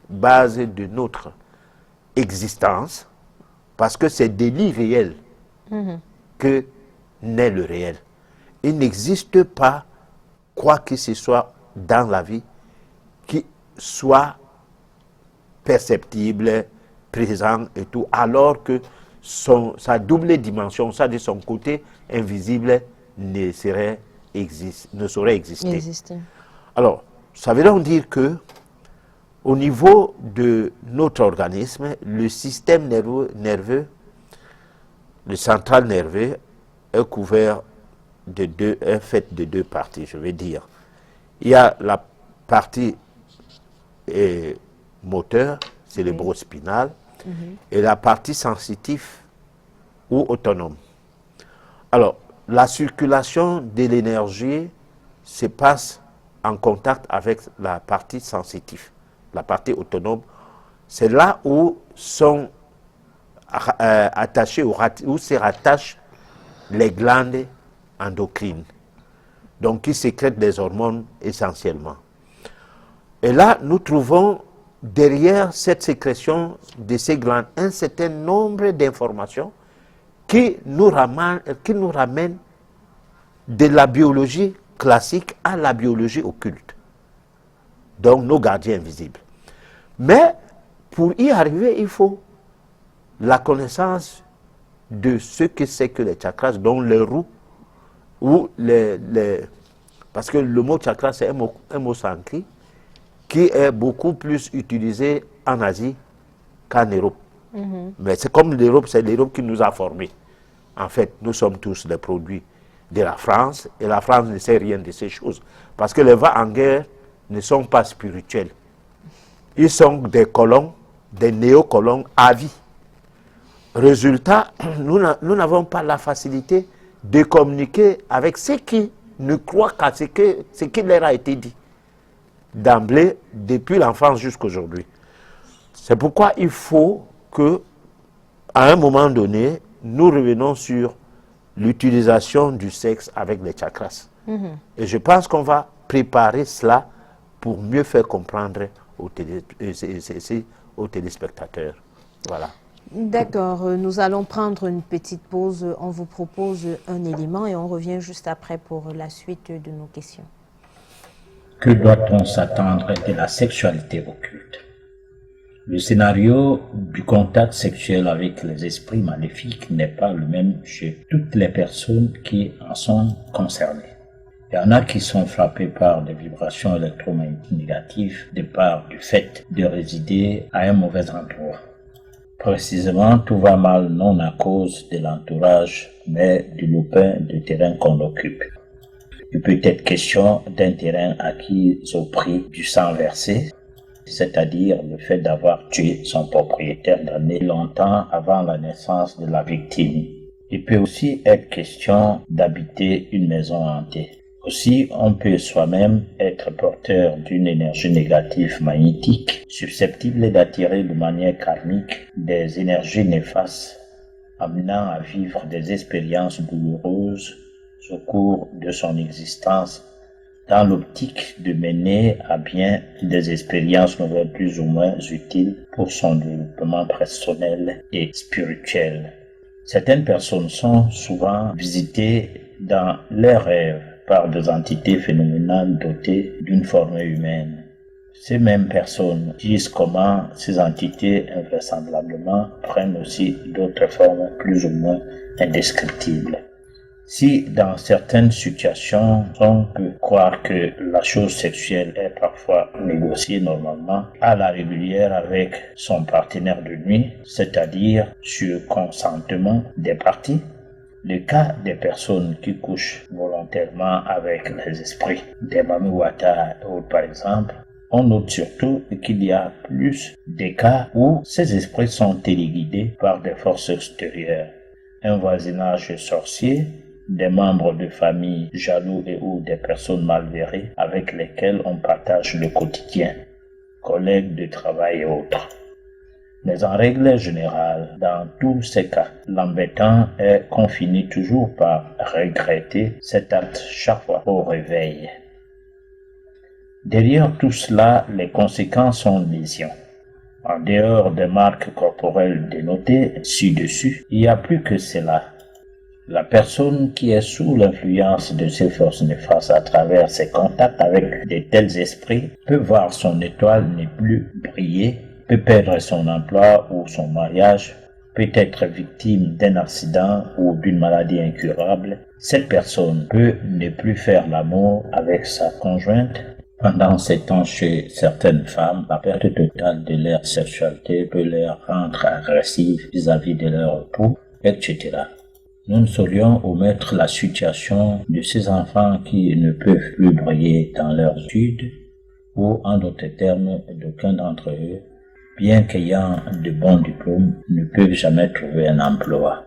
base de notre existence, parce que c'est de l'irréel que naît le réel. Il n'existe pas quoi que ce soit dans la vie qui soit perceptible, présent et tout, alors que sa double dimension, ça de son côté invisible, ne saurait exister. Alors, ça veut donc dire que au niveau de notre organisme, le système nerveux, le central nerveux, est couvert est fait de deux parties, je vais dire. Il y a la partie moteur, cérébro-spinale, et la partie sensitive ou autonome. Alors, la circulation de l'énergie se passe en contact avec la partie sensitive. La partie autonome, c'est là où sont attachés, où se rattachent les glandes endocrines, donc qui sécrètent des hormones essentiellement. Et là, nous trouvons derrière cette sécrétion de ces glandes un certain nombre d'informations qui nous ramènent de la biologie classique à la biologie occulte. Donc nos gardiens invisibles. Mais pour y arriver, il faut la connaissance de ce que c'est que les chakras, dont les roues, ou parce que le mot chakra, c'est un mot sanskrit qui est beaucoup plus utilisé en Asie qu'en Europe. Mais c'est comme l'Europe, c'est l'Europe qui nous a formés. En fait, nous sommes tous des produits de la France, et la France ne sait rien de ces choses. Parce que les va en guerre ne sont pas spirituels. Ils sont des colons, des néocolons à vie. Résultat, nous n'avons pas la facilité de communiquer avec ceux qui ne croient qu'à ce qui leur a été dit d'emblée, depuis l'enfance jusqu'à aujourd'hui. C'est pourquoi il faut que, à un moment donné, nous revenons sur l'utilisation du sexe avec les chakras. Et je pense qu'on va préparer cela pour mieux faire comprendre aux téléspectateurs. Voilà. D'accord, nous allons prendre une petite pause. On vous propose un élément et on revient juste après pour la suite de nos questions. Que doit-on s'attendre de la sexualité occulte? Le scénario du contact sexuel avec les esprits maléfiques n'est pas le même chez toutes les personnes qui en sont concernées. Il y en a qui sont frappés par des vibrations électromagnétiques négatives de par du fait de résider à un mauvais endroit. Précisément, tout va mal non à cause de l'entourage, mais du lopin de terrain qu'on occupe. Il peut être question d'un terrain acquis au prix du sang versé, c'est-à-dire le fait d'avoir tué son propriétaire d'années longtemps avant la naissance de la victime. Il peut aussi être question d'habiter une maison hantée. Aussi, on peut soi-même être porteur d'une énergie négative magnétique, susceptible d'attirer de manière karmique des énergies néfastes, amenant à vivre des expériences douloureuses au cours de son existence dans l'optique de mener à bien des expériences nouvelles plus ou moins utiles pour son développement personnel et spirituel. Certaines personnes sont souvent visitées dans leurs rêves par des entités phénoménales dotées d'une forme humaine. Ces mêmes personnes disent comment ces entités invraisemblablement prennent aussi d'autres formes plus ou moins indescriptibles. Si dans certaines situations on peut croire que la chose sexuelle est parfois négociée normalement à la régulière avec son partenaire de nuit, c'est-à-dire sur consentement des parties, le cas des personnes qui couchent volontairement avec les esprits des Mamiwata par exemple, on note surtout qu'il y a plus de cas où ces esprits sont téléguidés par des forces extérieures. Un voisinage sorcier, des membres de famille jaloux et ou des personnes malverrées avec lesquelles on partage le quotidien, collègues de travail et autres. Mais en règle générale, dans tous ces cas, l'embêtant est qu'on finit toujours par regretter cet acte chaque fois au réveil. Derrière tout cela, les conséquences sont lésions. En dehors des marques corporelles dénotées ci-dessus, il n'y a plus que cela. La personne qui est sous l'influence de ces forces néfastes à travers ses contacts avec de tels esprits peut voir son étoile ne plus briller, peut perdre son emploi ou son mariage, peut être victime d'un accident ou d'une maladie incurable. Cette personne peut ne plus faire l'amour avec sa conjointe. Pendant ces temps, chez certaines femmes, la perte totale de leur sexualité peut les rendre agressives vis-à-vis de leur époux, etc. Nous ne saurions omettre la situation de ces enfants qui ne peuvent plus briller dans leurs études, ou en d'autres termes, d'aucun d'entre eux, bien qu'ayant de bons diplômes, ne peuvent jamais trouver un emploi.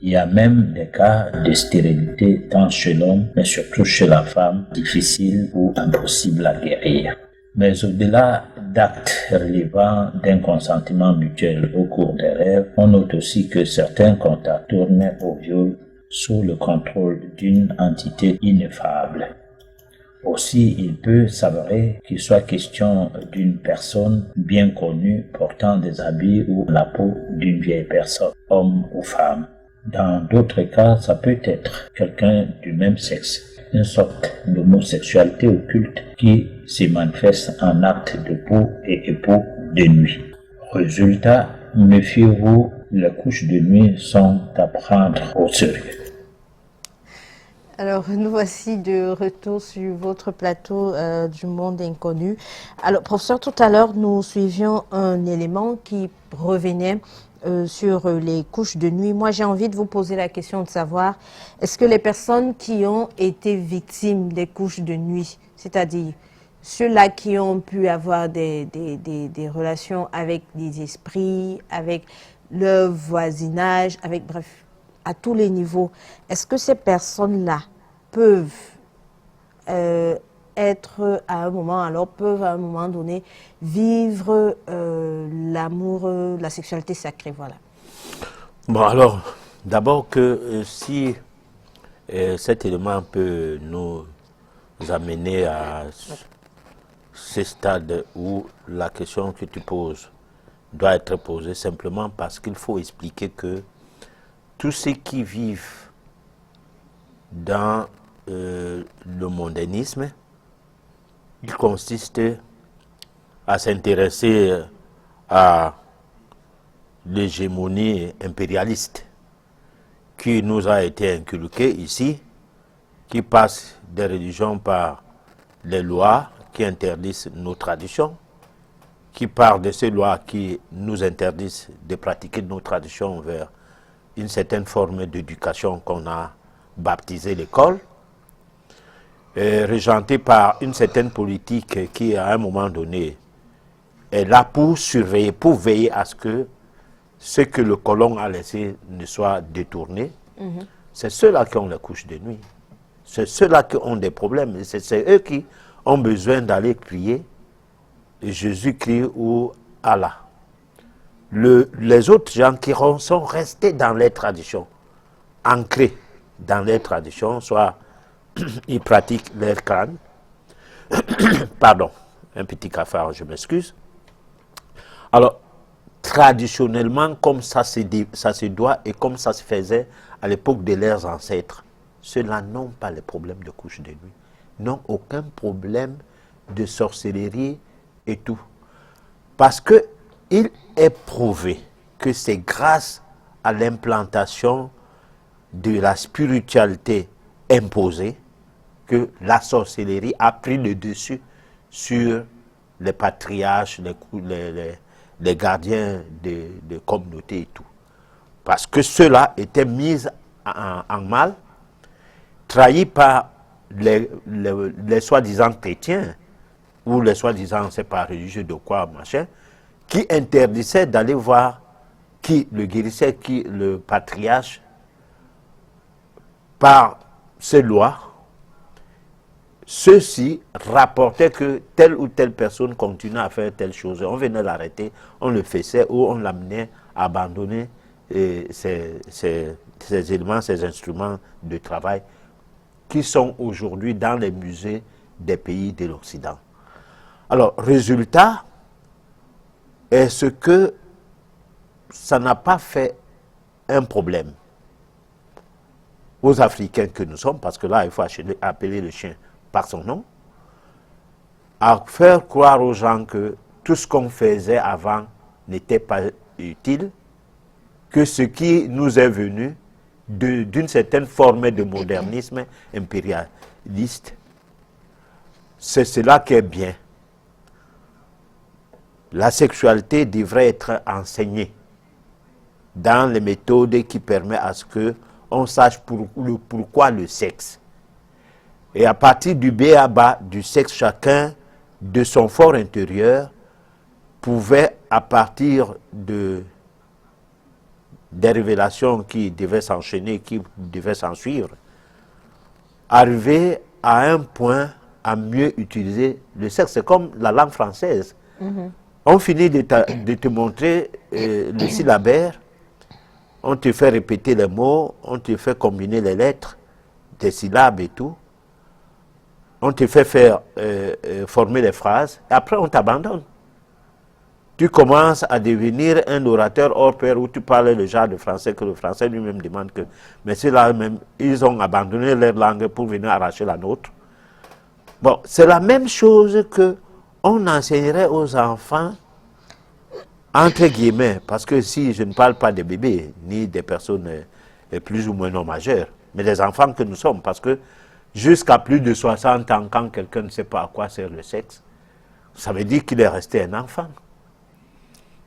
Il y a même des cas de stérilité tant chez l'homme, mais surtout chez la femme, difficiles ou impossibles à guérir. Mais au-delà d'actes relevant d'un consentement mutuel au cours des rêves, on note aussi que certains contacts tournent au viol sous le contrôle d'une entité ineffable. Aussi, il peut s'avérer qu'il soit question d'une personne bien connue portant des habits ou la peau d'une vieille personne, homme ou femme. Dans d'autres cas, ça peut être quelqu'un du même sexe, une sorte d'homosexualité occulte qui se manifeste en acte de peau et époux de nuit. Résultat, méfiez-vous, les couches de nuit sont à prendre au sérieux. Alors, nous voici de retour sur votre plateau du monde inconnu. Alors, professeur, tout à l'heure, nous suivions un élément qui revenait sur les couches de nuit. Moi, j'ai envie de vous poser la question de savoir, est-ce que les personnes qui ont été victimes des couches de nuit, c'est-à-dire ceux-là qui ont pu avoir des relations avec des esprits, avec leur voisinage, avec, bref, à tous les niveaux, est-ce que ces personnes-là peuvent être à un moment, alors peuvent à un moment donné vivre l'amour, la sexualité sacrée, voilà. Bon, alors, d'abord que si cet élément peut nous amener à ce stade où la question que tu poses doit être posée simplement parce qu'il faut expliquer que tous ceux qui vivent dans le mondanisme, il consiste à s'intéresser à l'hégémonie impérialiste qui nous a été inculquée ici, qui passe des religions par les lois qui interdisent nos traditions, qui part de ces lois qui nous interdisent de pratiquer nos traditions vers une certaine forme d'éducation qu'on a baptisée l'école, régentée par une certaine politique qui, à un moment donné, est là pour surveiller, pour veiller à ce que ce que le colon a laissé ne soit détourné. C'est ceux-là qui ont les couches de nuit. C'est ceux-là qui ont des problèmes. Et c'est eux qui ont besoin d'aller crier Jésus-Christ ou Allah. Les autres gens qui sont restés dans les traditions, ancrés dans les traditions, soit ils pratiquent leur crâne, Pardon, un petit cafard, je m'excuse. Alors, traditionnellement, comme ça se doit et comme ça se faisait à l'époque de leurs ancêtres, ceux-là n'ont pas les problèmes de couche de nuit, n'ont aucun problème de sorcellerie et tout. Parce que il est prouvé que c'est grâce à l'implantation de la spiritualité imposée que la sorcellerie a pris le dessus sur les patriarches, les gardiens de communautés et tout. Parce que ceux-là étaient mis en mal, trahis par les soi-disant chrétiens, ou les soi-disant, c'est pas religieux de quoi, machin, qui interdisaient d'aller voir qui le guérissait, qui le patriarche, par ces lois. Ceux-ci rapportaient que telle ou telle personne continuait à faire telle chose. On venait l'arrêter, on le faisait ou on l'amenait à abandonner ces éléments, ces instruments de travail qui sont aujourd'hui dans les musées des pays de l'Occident. Alors, résultat, est-ce que ça n'a pas fait un problème aux Africains que nous sommes, parce que là, il faut appeler le chien par son nom, à faire croire aux gens que tout ce qu'on faisait avant n'était pas utile, que ce qui nous est venu d'une certaine forme de modernisme impérialiste, c'est cela qui est bien. La sexualité devrait être enseignée dans les méthodes qui permettent à ce qu'on sache pourquoi le sexe. Et à partir du b.a.-ba du sexe, chacun, de son fort intérieur, pouvait, à partir des révélations qui devaient s'enchaîner, qui devaient s'en suivre, arriver à un point à mieux utiliser le sexe. C'est comme la langue française. On finit de te montrer le syllabaire, on te fait répéter les mots, on te fait combiner les lettres, des syllabes et tout. On te fait faire former les phrases, et après on t'abandonne. Tu commences à devenir un orateur hors pair où tu parles le genre de français que le français lui-même demande que. Mais ceux-là même, ils ont abandonné leur langue pour venir arracher la nôtre. Bon, c'est la même chose que on enseignerait aux enfants, entre guillemets, parce que si je ne parle pas des bébés, ni des personnes plus ou moins non majeures, mais des enfants que nous sommes, parce que jusqu'à plus de 60 ans, quand quelqu'un ne sait pas à quoi sert le sexe, ça veut dire qu'il est resté un enfant.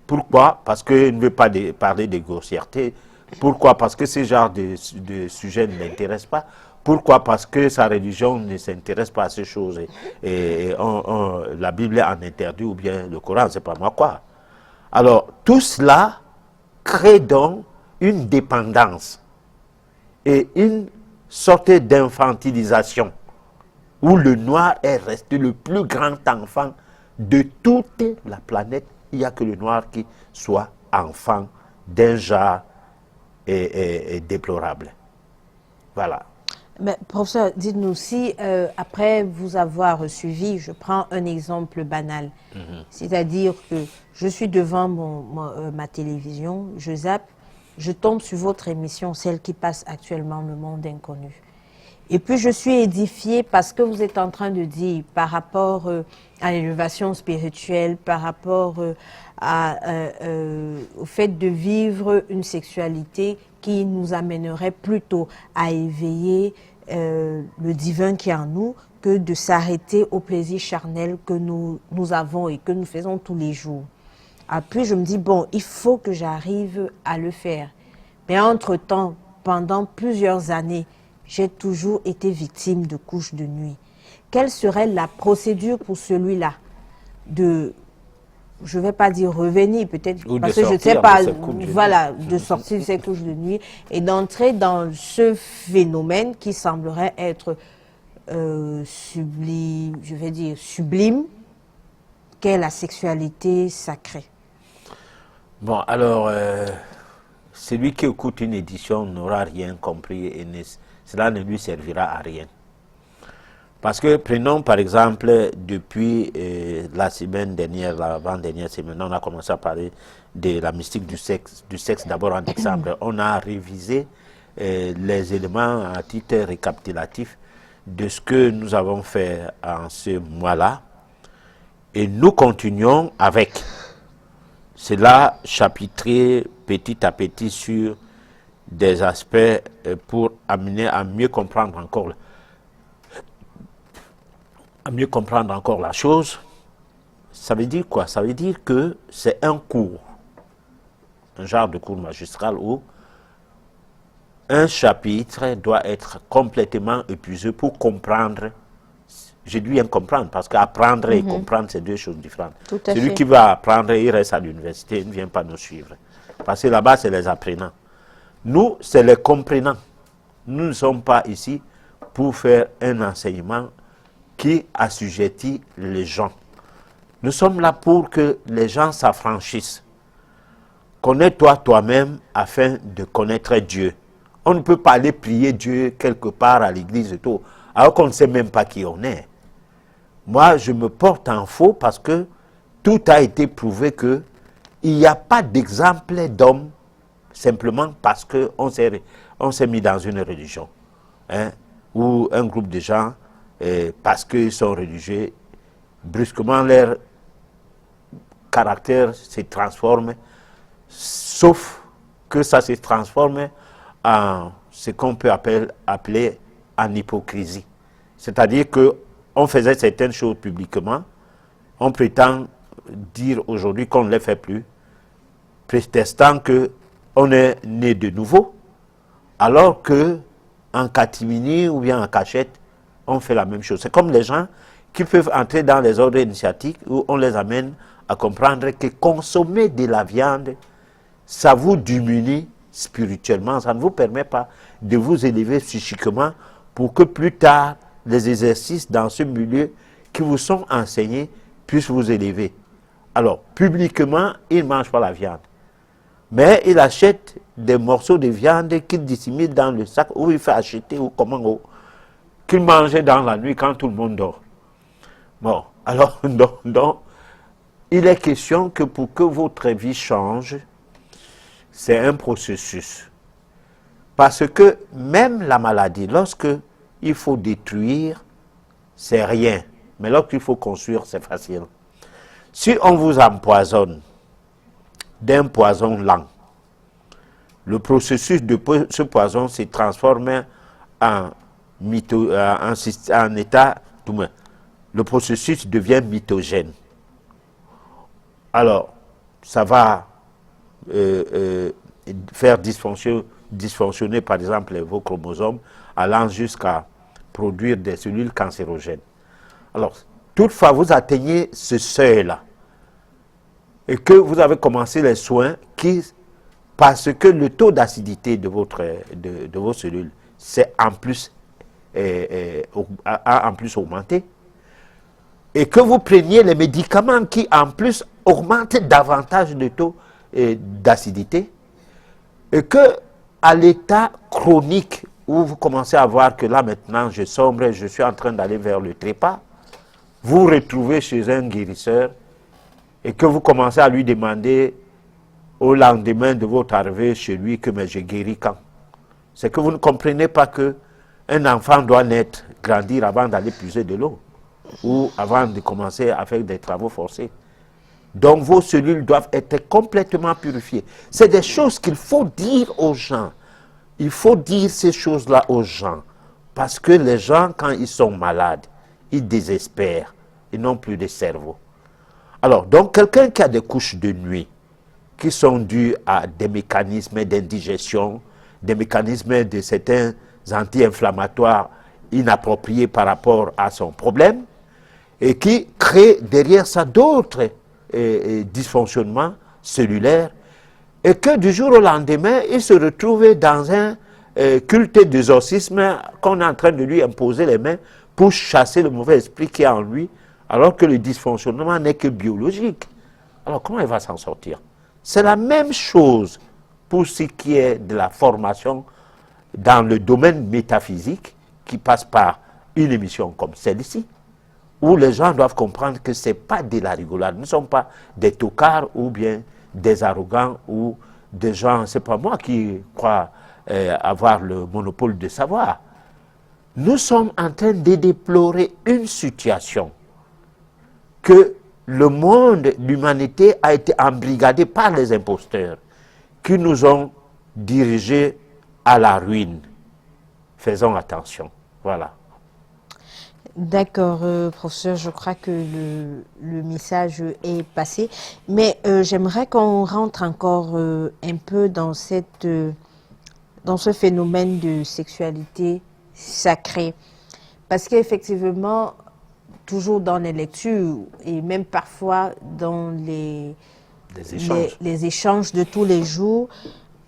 Pourquoi? Parce qu'il ne veut pas parler de grossièreté. Pourquoi? Parce que ce genre de sujet ne l'intéresse pas. Pourquoi? Parce que sa religion ne s'intéresse pas à ces choses. Et la Bible en interdit, ou bien le Coran, c'est pas moi quoi. Alors, tout cela crée donc une dépendance et une sorte d'infantilisation où le noir est resté le plus grand enfant de toute la planète. Il n'y a que le noir qui soit enfant d'un genre déplorable. Voilà. Mais, professeur, dites-nous si, après vous avoir suivi, je prends un exemple banal, c'est-à-dire que je suis devant ma télévision, je zappe, je tombe sur votre émission, celle qui passe actuellement, Le Monde Inconnu. Et puis je suis édifiée parce que vous êtes en train de dire par rapport à l'élévation spirituelle, par rapport au fait de vivre une sexualité qui nous amènerait plutôt à éveiller le divin qui est en nous que de s'arrêter au plaisir charnel que nous avons et que nous faisons tous les jours. Puis je me dis, bon, il faut que j'arrive à le faire. Mais entre-temps, pendant plusieurs années, j'ai toujours été victime de couches de nuit. Quelle serait la procédure pour celui-là de, je ne vais pas dire revenir, peut-être parce que je ne sais pas, voilà, de sortir de ces couches de nuit et d'entrer dans ce phénomène qui semblerait être sublime, je vais dire sublime, qu'est la sexualité sacrée. Bon, alors, celui qui écoute une édition n'aura rien compris et cela ne lui servira à rien. Parce que prenons par exemple, depuis la semaine dernière, l'avant-dernière semaine, on a commencé à parler de la mystique du sexe d'abord en décembre. On a révisé les éléments à titre récapitulatif de ce que nous avons fait en ce mois-là. Et nous continuons avec cela chapitré petit à petit sur des aspects pour amener à mieux comprendre encore la chose. Ça veut dire quoi? Ça veut dire que c'est un cours, un genre de cours magistral où un chapitre doit être complètement épuisé pour comprendre. Je dis bien comprendre, parce qu'apprendre et comprendre, c'est deux choses différentes. Celui qui va apprendre, il reste à l'université, il ne vient pas nous suivre. Parce que là-bas, c'est les apprenants. Nous, c'est les comprenants. Nous ne sommes pas ici pour faire un enseignement qui assujettit les gens. Nous sommes là pour que les gens s'affranchissent. Connais-toi toi-même afin de connaître Dieu. On ne peut pas aller prier Dieu quelque part à l'église et tout, alors qu'on ne sait même pas qui on est. Moi, je me porte en faux parce que tout a été prouvé que il n'y a pas d'exemple d'homme simplement parce qu'on s'est mis dans une religion. Hein, ou un groupe de gens, parce qu'ils sont religieux, brusquement leur caractère se transforme, sauf que ça se transforme en ce qu'on peut appeler en hypocrisie. C'est-à-dire qu'on faisait certaines choses publiquement, on prétend dire aujourd'hui qu'on ne les fait plus, prétextant qu'on est né de nouveau, alors que en catimini ou bien en cachette, on fait la même chose. C'est comme les gens qui peuvent entrer dans les ordres initiatiques où on les amène à comprendre que consommer de la viande, ça vous diminue spirituellement, ça ne vous permet pas de vous élever psychiquement pour que plus tard, les exercices dans ce milieu qui vous sont enseignés puissent vous élever. Alors, publiquement, il ne mange pas la viande. Mais il achète des morceaux de viande qu'il dissimule dans le sac où il fait acheter ou comment, qu'il mangeait dans la nuit quand tout le monde dort. Bon, alors, donc, il est question que pour que votre vie change, c'est un processus. Parce que même la maladie, lorsque il faut détruire, c'est rien. Mais lorsqu'il faut construire, c'est facile. Si on vous empoisonne d'un poison lent, le processus de ce poison se transforme en état, le processus devient mitogène. Alors, ça va faire dysfonctionner par exemple vos chromosomes, allant jusqu'à produire des cellules cancérogènes. Alors, toutefois, vous atteignez ce seuil-là et que vous avez commencé les soins parce que le taux d'acidité de vos cellules a en plus augmenté, et que vous preniez les médicaments qui en plus augmentent davantage le taux d'acidité, et que à l'état chronique où vous commencez à voir que là maintenant je sombre, je suis en train d'aller vers le trépas, vous vous retrouvez chez un guérisseur et que vous commencez à lui demander au lendemain de votre arrivée chez lui que mais je guéris quand? C'est que vous ne comprenez pas que un enfant doit naître, grandir avant d'aller puiser de l'eau ou avant de commencer à faire des travaux forcés. Donc vos cellules doivent être complètement purifiées. C'est des choses qu'il faut dire aux gens. Il faut dire ces choses-là aux gens. Parce que les gens, quand ils sont malades, ils désespèrent. Ils n'ont plus de cerveau. Alors, donc quelqu'un qui a des couches de nuit, qui sont dues à des mécanismes d'indigestion, des mécanismes de certains anti-inflammatoires inappropriés par rapport à son problème, et qui créent derrière ça d'autres dysfonctionnements cellulaires, et que du jour au lendemain, il se retrouve dans un culte d'exorcisme qu'on est en train de lui imposer les mains pour chasser le mauvais esprit qui est en lui, alors que le dysfonctionnement n'est que biologique. Alors comment il va s'en sortir? C'est la même chose pour ce qui est de la formation dans le domaine métaphysique, qui passe par une émission comme celle-ci, où les gens doivent comprendre que ce n'est pas de la rigolade. Nous ne sommes pas des tocards ou bien des arrogants ou des gens, ce n'est pas moi qui crois avoir le monopole de savoir. Nous sommes en train de déplorer une situation que le monde, l'humanité a été embrigadé par les imposteurs qui nous ont dirigés à la ruine. Faisons attention. Voilà. D'accord, professeur, je crois que le message est passé. Mais j'aimerais qu'on rentre encore un peu dans dans ce phénomène de sexualité sacrée. Parce qu'effectivement, toujours dans les lectures et même parfois dans les échanges de tous les jours,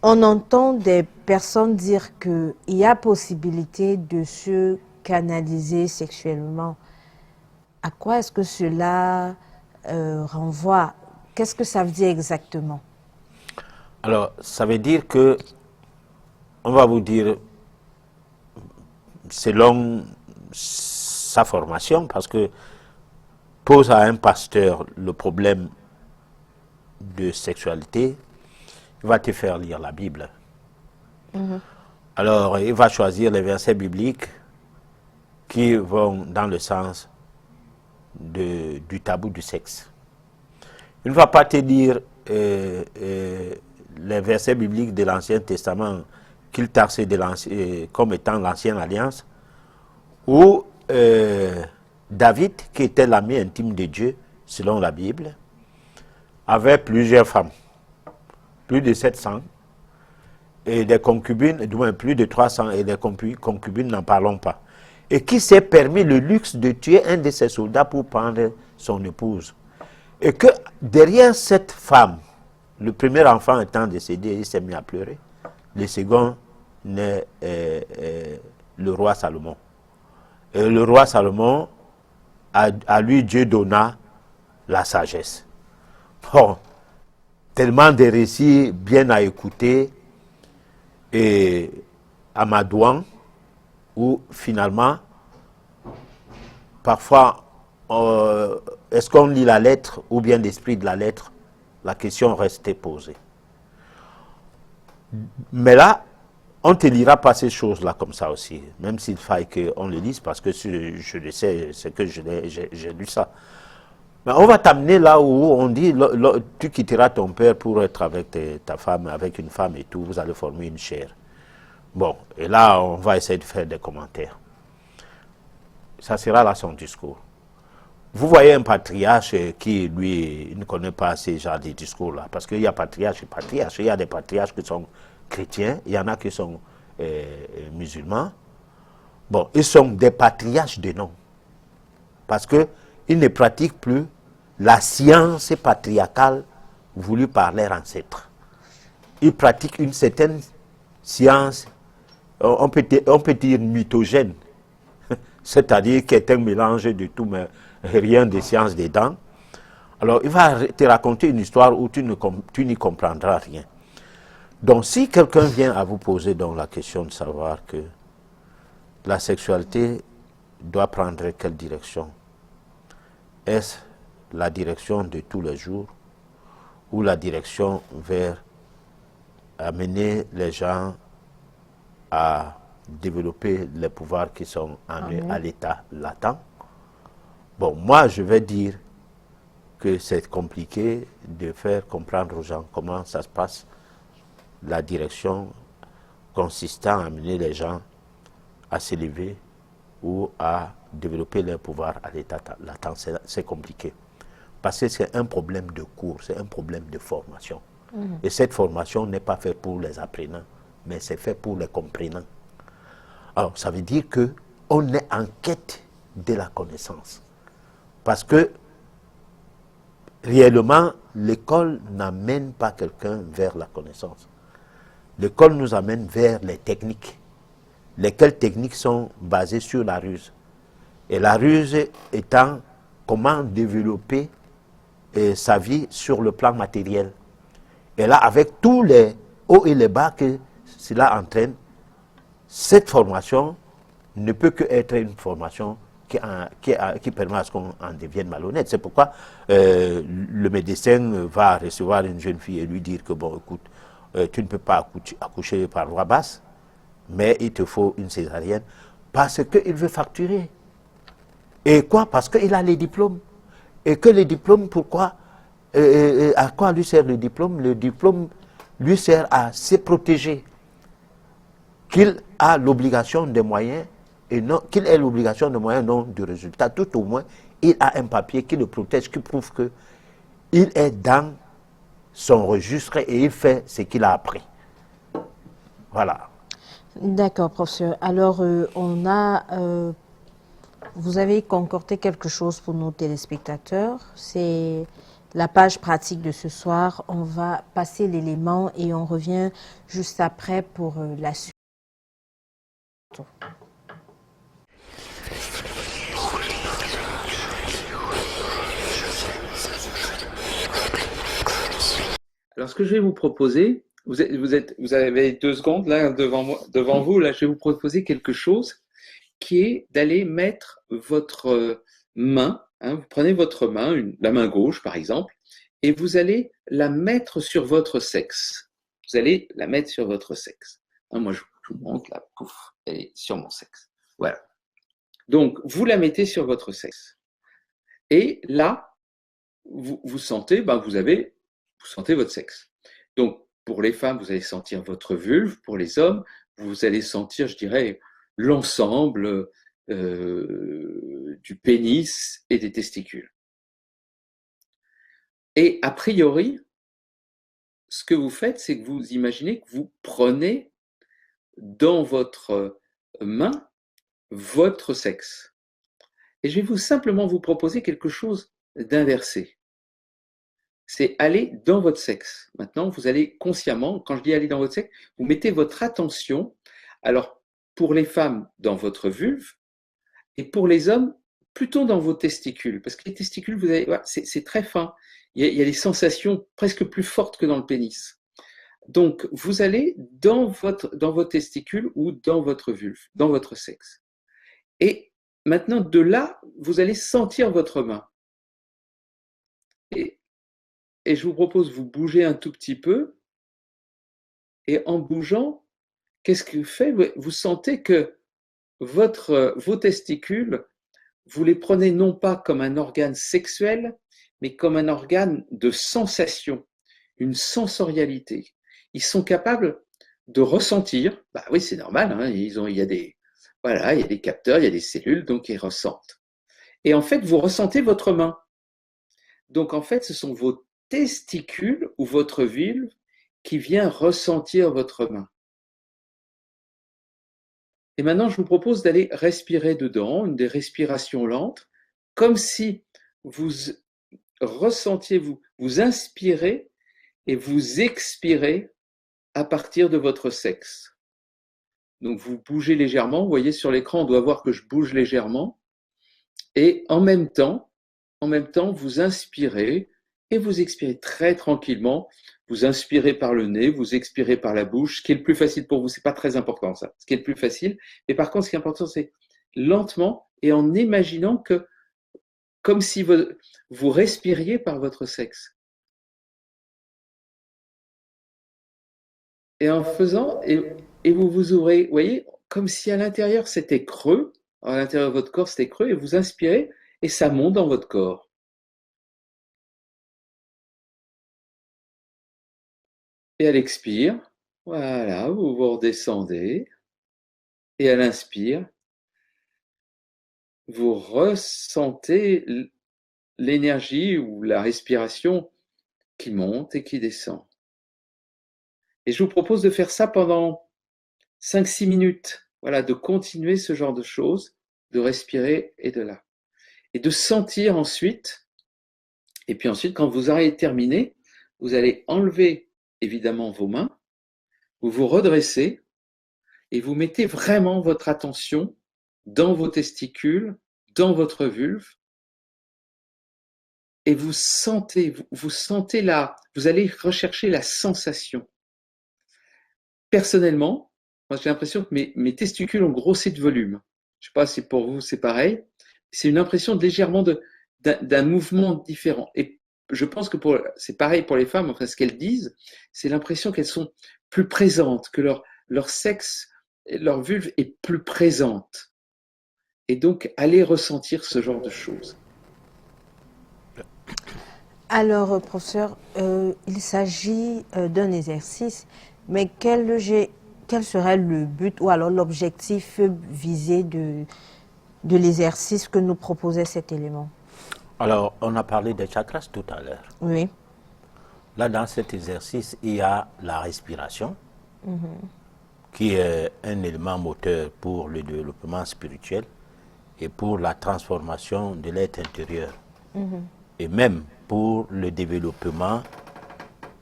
on entend des personnes dire qu'il y a possibilité de se canaliser sexuellement. À quoi est-ce que cela renvoie? Qu'est-ce que ça veut dire exactement? Alors, ça veut dire que, on va vous dire, selon sa formation, parce que pose à un pasteur le problème de sexualité, il va te faire lire la Bible. Alors, il va choisir les versets bibliques qui vont dans le sens du tabou du sexe. Il ne va pas te dire les versets bibliques de l'Ancien Testament qu'il taxait comme étant l'Ancienne Alliance, où David, qui était l'ami intime de Dieu, selon la Bible, avait plusieurs femmes, plus de 700, et des concubines, du moins plus de 300, et des concubines, n'en parlons pas. Et qui s'est permis le luxe de tuer un de ses soldats pour prendre son épouse. Et que derrière cette femme, le premier enfant étant décédé, il s'est mis à pleurer. Le second naît le roi Salomon. Et le roi Salomon, à lui, Dieu donna la sagesse. Bon, tellement de récits bien à écouter et amadouants, où finalement, parfois, est-ce qu'on lit la lettre ou bien l'esprit de la lettre? La question restait posée. Mais là, on ne te lira pas ces choses-là comme ça aussi, même s'il faille qu'on le lise, parce que je le sais, c'est que j'ai lu ça. Mais on va t'amener là où on dit, tu quitteras ton père pour être avec ta femme, avec une femme et tout, vous allez former une chair. Bon, et là, on va essayer de faire des commentaires. Ça sera là son discours. Vous voyez un patriarche qui, lui, ne connaît pas ces genres de discours-là, parce qu'il y a patriarche et patriarche. Il y a des patriarches qui sont chrétiens, il y en a qui sont musulmans. Bon, ils sont des patriarches de nom, parce qu'ils ne pratiquent plus la science patriarcale voulue par leurs ancêtres. Ils pratiquent une certaine science, on peut dire mythogène, c'est-à-dire qui est un mélange de tout, mais rien de science dedans. Alors, il va te raconter une histoire où tu n'y comprendras rien. Donc, si quelqu'un vient à vous poser donc, la question de savoir que la sexualité doit prendre quelle direction, est-ce la direction de tous les jours ou la direction vers amener les gens à développer les pouvoirs qui sont en eux à l'état latent? Bon, moi, je vais dire que c'est compliqué de faire comprendre aux gens comment ça se passe, la direction consistant à amener les gens à s'élever ou à développer leur pouvoir à l'état latent. C'est compliqué. Parce que c'est un problème de cours, c'est un problème de formation. Et cette formation n'est pas faite pour les apprenants, mais c'est fait pour les comprenants. Alors, ça veut dire qu'on est en quête de la connaissance. Parce que, réellement, l'école n'amène pas quelqu'un vers la connaissance. L'école nous amène vers les techniques. Lesquelles techniques sont basées sur la ruse. Et la ruse étant comment développer sa vie sur le plan matériel. Et là, avec tous les hauts et les bas que cela entraîne, cette formation ne peut que être une formation qui permet à ce qu'on en devienne malhonnête. C'est pourquoi le médecin va recevoir une jeune fille et lui dire que, bon, écoute, tu ne peux pas accoucher par voie basse, mais il te faut une césarienne parce qu'il veut facturer. Et quoi? Parce qu'il a les diplômes. Et que les diplômes, pourquoi? À quoi lui sert le diplôme? Le diplôme lui sert à se protéger. Qu'il a l'obligation des moyens et non qu'il ait l'obligation de moyens, non du résultat. Tout au moins, il a un papier qui le protège, qui prouve que il est dans son registre et il fait ce qu'il a appris. Voilà. D'accord, professeur. Alors, vous avez concocté quelque chose pour nos téléspectateurs. C'est la page pratique de ce soir. On va passer l'élément et on revient juste après pour la suite. Alors, ce que je vais vous proposer, vous avez 2 secondes là devant vous. Là, je vais vous proposer quelque chose qui est d'aller mettre votre main. Vous prenez votre main, la main gauche par exemple, et vous allez la mettre sur votre sexe. Vous allez la mettre sur votre sexe. Moi, je vous montre là, pouf, elle est sur mon sexe. Voilà. Donc, vous la mettez sur votre sexe. Et là, vous sentez, vous sentez votre sexe. Donc, pour les femmes, vous allez sentir votre vulve. Pour les hommes, vous allez sentir, je dirais, l'ensemble du pénis et des testicules. Et a priori, ce que vous faites, c'est que vous imaginez que vous prenez dans votre main votre sexe. Et je vais simplement vous proposer quelque chose d'inversé. C'est aller dans votre sexe. Maintenant, vous allez consciemment, quand je dis aller dans votre sexe, vous mettez votre attention, alors pour les femmes, dans votre vulve, et pour les hommes, plutôt dans vos testicules. Parce que les testicules, vous allez voir, c'est très fin. Il y a des sensations presque plus fortes que dans le pénis. Donc, vous allez dans vos testicules ou dans votre vulve, dans votre sexe. Et maintenant, de là, vous allez sentir votre main. Et je vous propose, vous bougez un tout petit peu. Et en bougeant, qu'est-ce que vous faites? Vous sentez que vos testicules, vous les prenez non pas comme un organe sexuel, mais comme un organe de sensation, une sensorialité. Ils sont capables de ressentir. Oui, c'est normal. Hein, il y a des capteurs, il y a des cellules, donc ils ressentent. Et en fait, vous ressentez votre main. Donc en fait, ce sont vos testicules ou votre vulve qui vient ressentir votre main. Et maintenant, je vous propose d'aller respirer dedans, une des respirations lentes, comme si vous ressentiez, vous inspirez et vous expirez à partir de votre sexe. Donc vous bougez légèrement, vous voyez sur l'écran, on doit voir que je bouge légèrement. Et en même temps, vous inspirez et vous expirez très tranquillement. Vous inspirez par le nez, vous expirez par la bouche. Ce qui est le plus facile pour vous, c'est pas très important ça. Ce qui est le plus facile, mais par contre, ce qui est important, c'est lentement et en imaginant que, comme si vous respiriez par votre sexe. Et en faisant, et vous vous ouvrez, vous voyez, comme si à l'intérieur c'était creux, à l'intérieur de votre corps c'était creux, et vous inspirez et ça monte dans votre corps. Et à l'expire, voilà, vous vous redescendez. Et à l'inspire, vous ressentez l'énergie ou la respiration qui monte et qui descend. Et je vous propose de faire ça pendant 5-6 minutes. Voilà, de continuer ce genre de choses, de respirer et de là. Et de sentir ensuite, et puis ensuite, quand vous aurez terminé, vous allez enlever évidemment vos mains, vous vous redressez et vous mettez vraiment votre attention dans vos testicules, dans votre vulve, et vous sentez vous allez rechercher la sensation. Personnellement, moi j'ai l'impression que mes testicules ont grossi de volume. Je ne sais pas si pour vous c'est pareil. C'est une impression légèrement d'un mouvement différent. Et je pense que c'est pareil pour les femmes, enfin ce qu'elles disent, c'est l'impression qu'elles sont plus présentes, que leur sexe, leur vulve est plus présente. Et donc, allez ressentir ce genre de choses. Alors, professeur, il s'agit d'un exercice, mais quel serait le but ou alors l'objectif visé de l'exercice que nous proposait cet élément? Alors, on a parlé des chakras tout à l'heure. Oui. Là, dans cet exercice, il y a la respiration, qui est un élément moteur pour le développement spirituel et pour la transformation de l'être intérieur. Et même pour le développement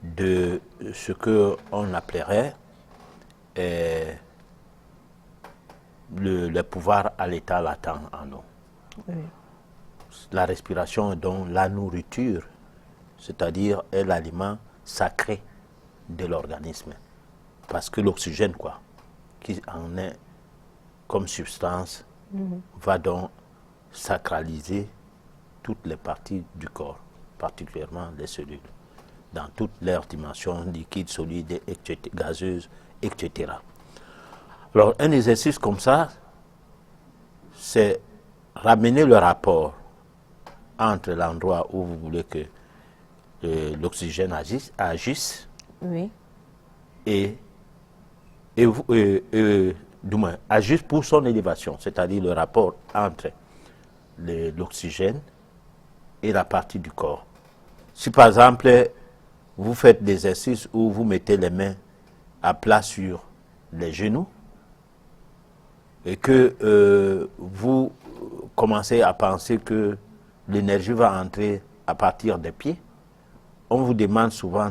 de ce qu'on appellerait le pouvoir à l'état latent en nous. Oui. La respiration est donc la nourriture, c'est-à-dire est l'aliment sacré de l'organisme. Parce que l'oxygène, qui en est comme substance, va donc sacraliser toutes les parties du corps, particulièrement les cellules, dans toutes leurs dimensions, liquides, solides, gazeuses, etc. Alors, un exercice comme ça, c'est ramener le rapport entre l'endroit où vous voulez que l'oxygène agisse Oui. et du moins, agisse pour son élévation, c'est-à-dire le rapport entre l'oxygène et la partie du corps. Si par exemple, vous faites des exercices où vous mettez les mains à plat sur les genoux et que vous commencez à penser que l'énergie va entrer à partir des pieds, on vous demande souvent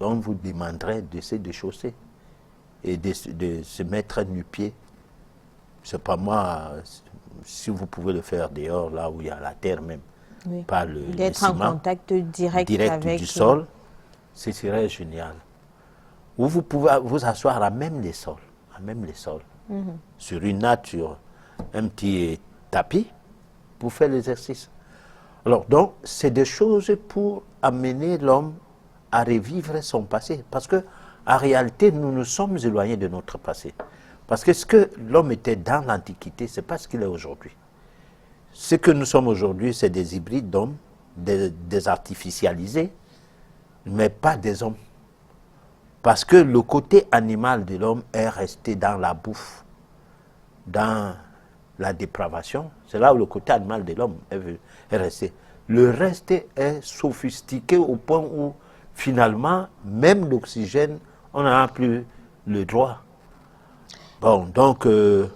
on vous demanderait d'essayer de chausser et de se mettre nu-pied. C'est pas moi, si vous pouvez le faire dehors, là où il y a la terre même, Oui. pas le D'être en ciment, contact direct avec du sol, ce serait génial. Ou vous pouvez vous asseoir à même les sols, sur une natte, sur un petit tapis, pour faire l'exercice. Alors, donc, c'est des choses pour amener l'homme à revivre son passé. Parce que, en réalité, nous nous sommes éloignés de notre passé. Parce que ce que l'homme était dans l'Antiquité, ce n'est pas ce qu'il est aujourd'hui. Ce que nous sommes aujourd'hui, c'est des hybrides d'hommes, des artificialisés, mais pas des hommes. Parce que le côté animal de l'homme est resté dans la bouffe, dans la dépravation. C'est là où le côté animal de l'homme est resté. Le reste est sophistiqué au point où, finalement, même l'oxygène, on n'a plus le droit. Bon, donc, de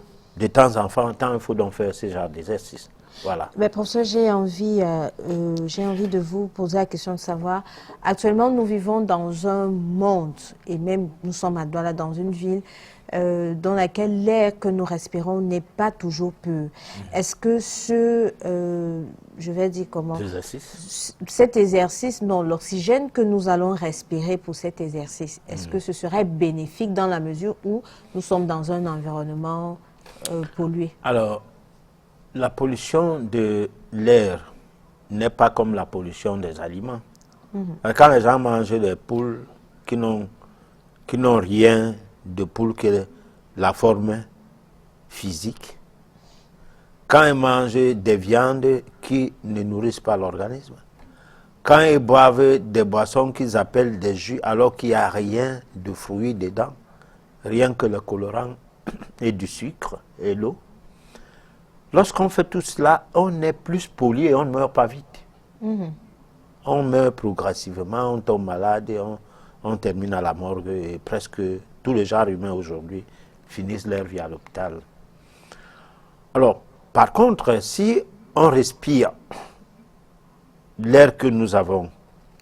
temps en temps, il faut donc faire ce genre d'exercice. Voilà. Mais professeur, j'ai envie de vous poser la question de savoir, actuellement nous vivons dans un monde, et même nous sommes à Douala, dans une ville, dans laquelle l'air que nous respirons n'est pas toujours pur. Est-ce que je vais dire comment, cet exercice, non, l'oxygène que nous allons respirer pour cet exercice, est-ce que ce serait bénéfique dans la mesure où nous sommes dans un environnement pollué? Alors, la pollution de l'air n'est pas comme la pollution des aliments. Quand les gens mangent des poules qui n'ont rien de poule que la forme physique, quand ils mangent des viandes qui ne nourrissent pas l'organisme, quand ils boivent des boissons qu'ils appellent des jus alors qu'il n'y a rien de fruits dedans, rien que le colorant et du sucre et l'eau, lorsqu'on fait tout cela, on est plus poli et on ne meurt pas vite. On meurt progressivement, on tombe malade et on termine à la morgue et presque tous les genres humains aujourd'hui finissent leur vie à l'hôpital. Alors, par contre, si on respire l'air que nous avons,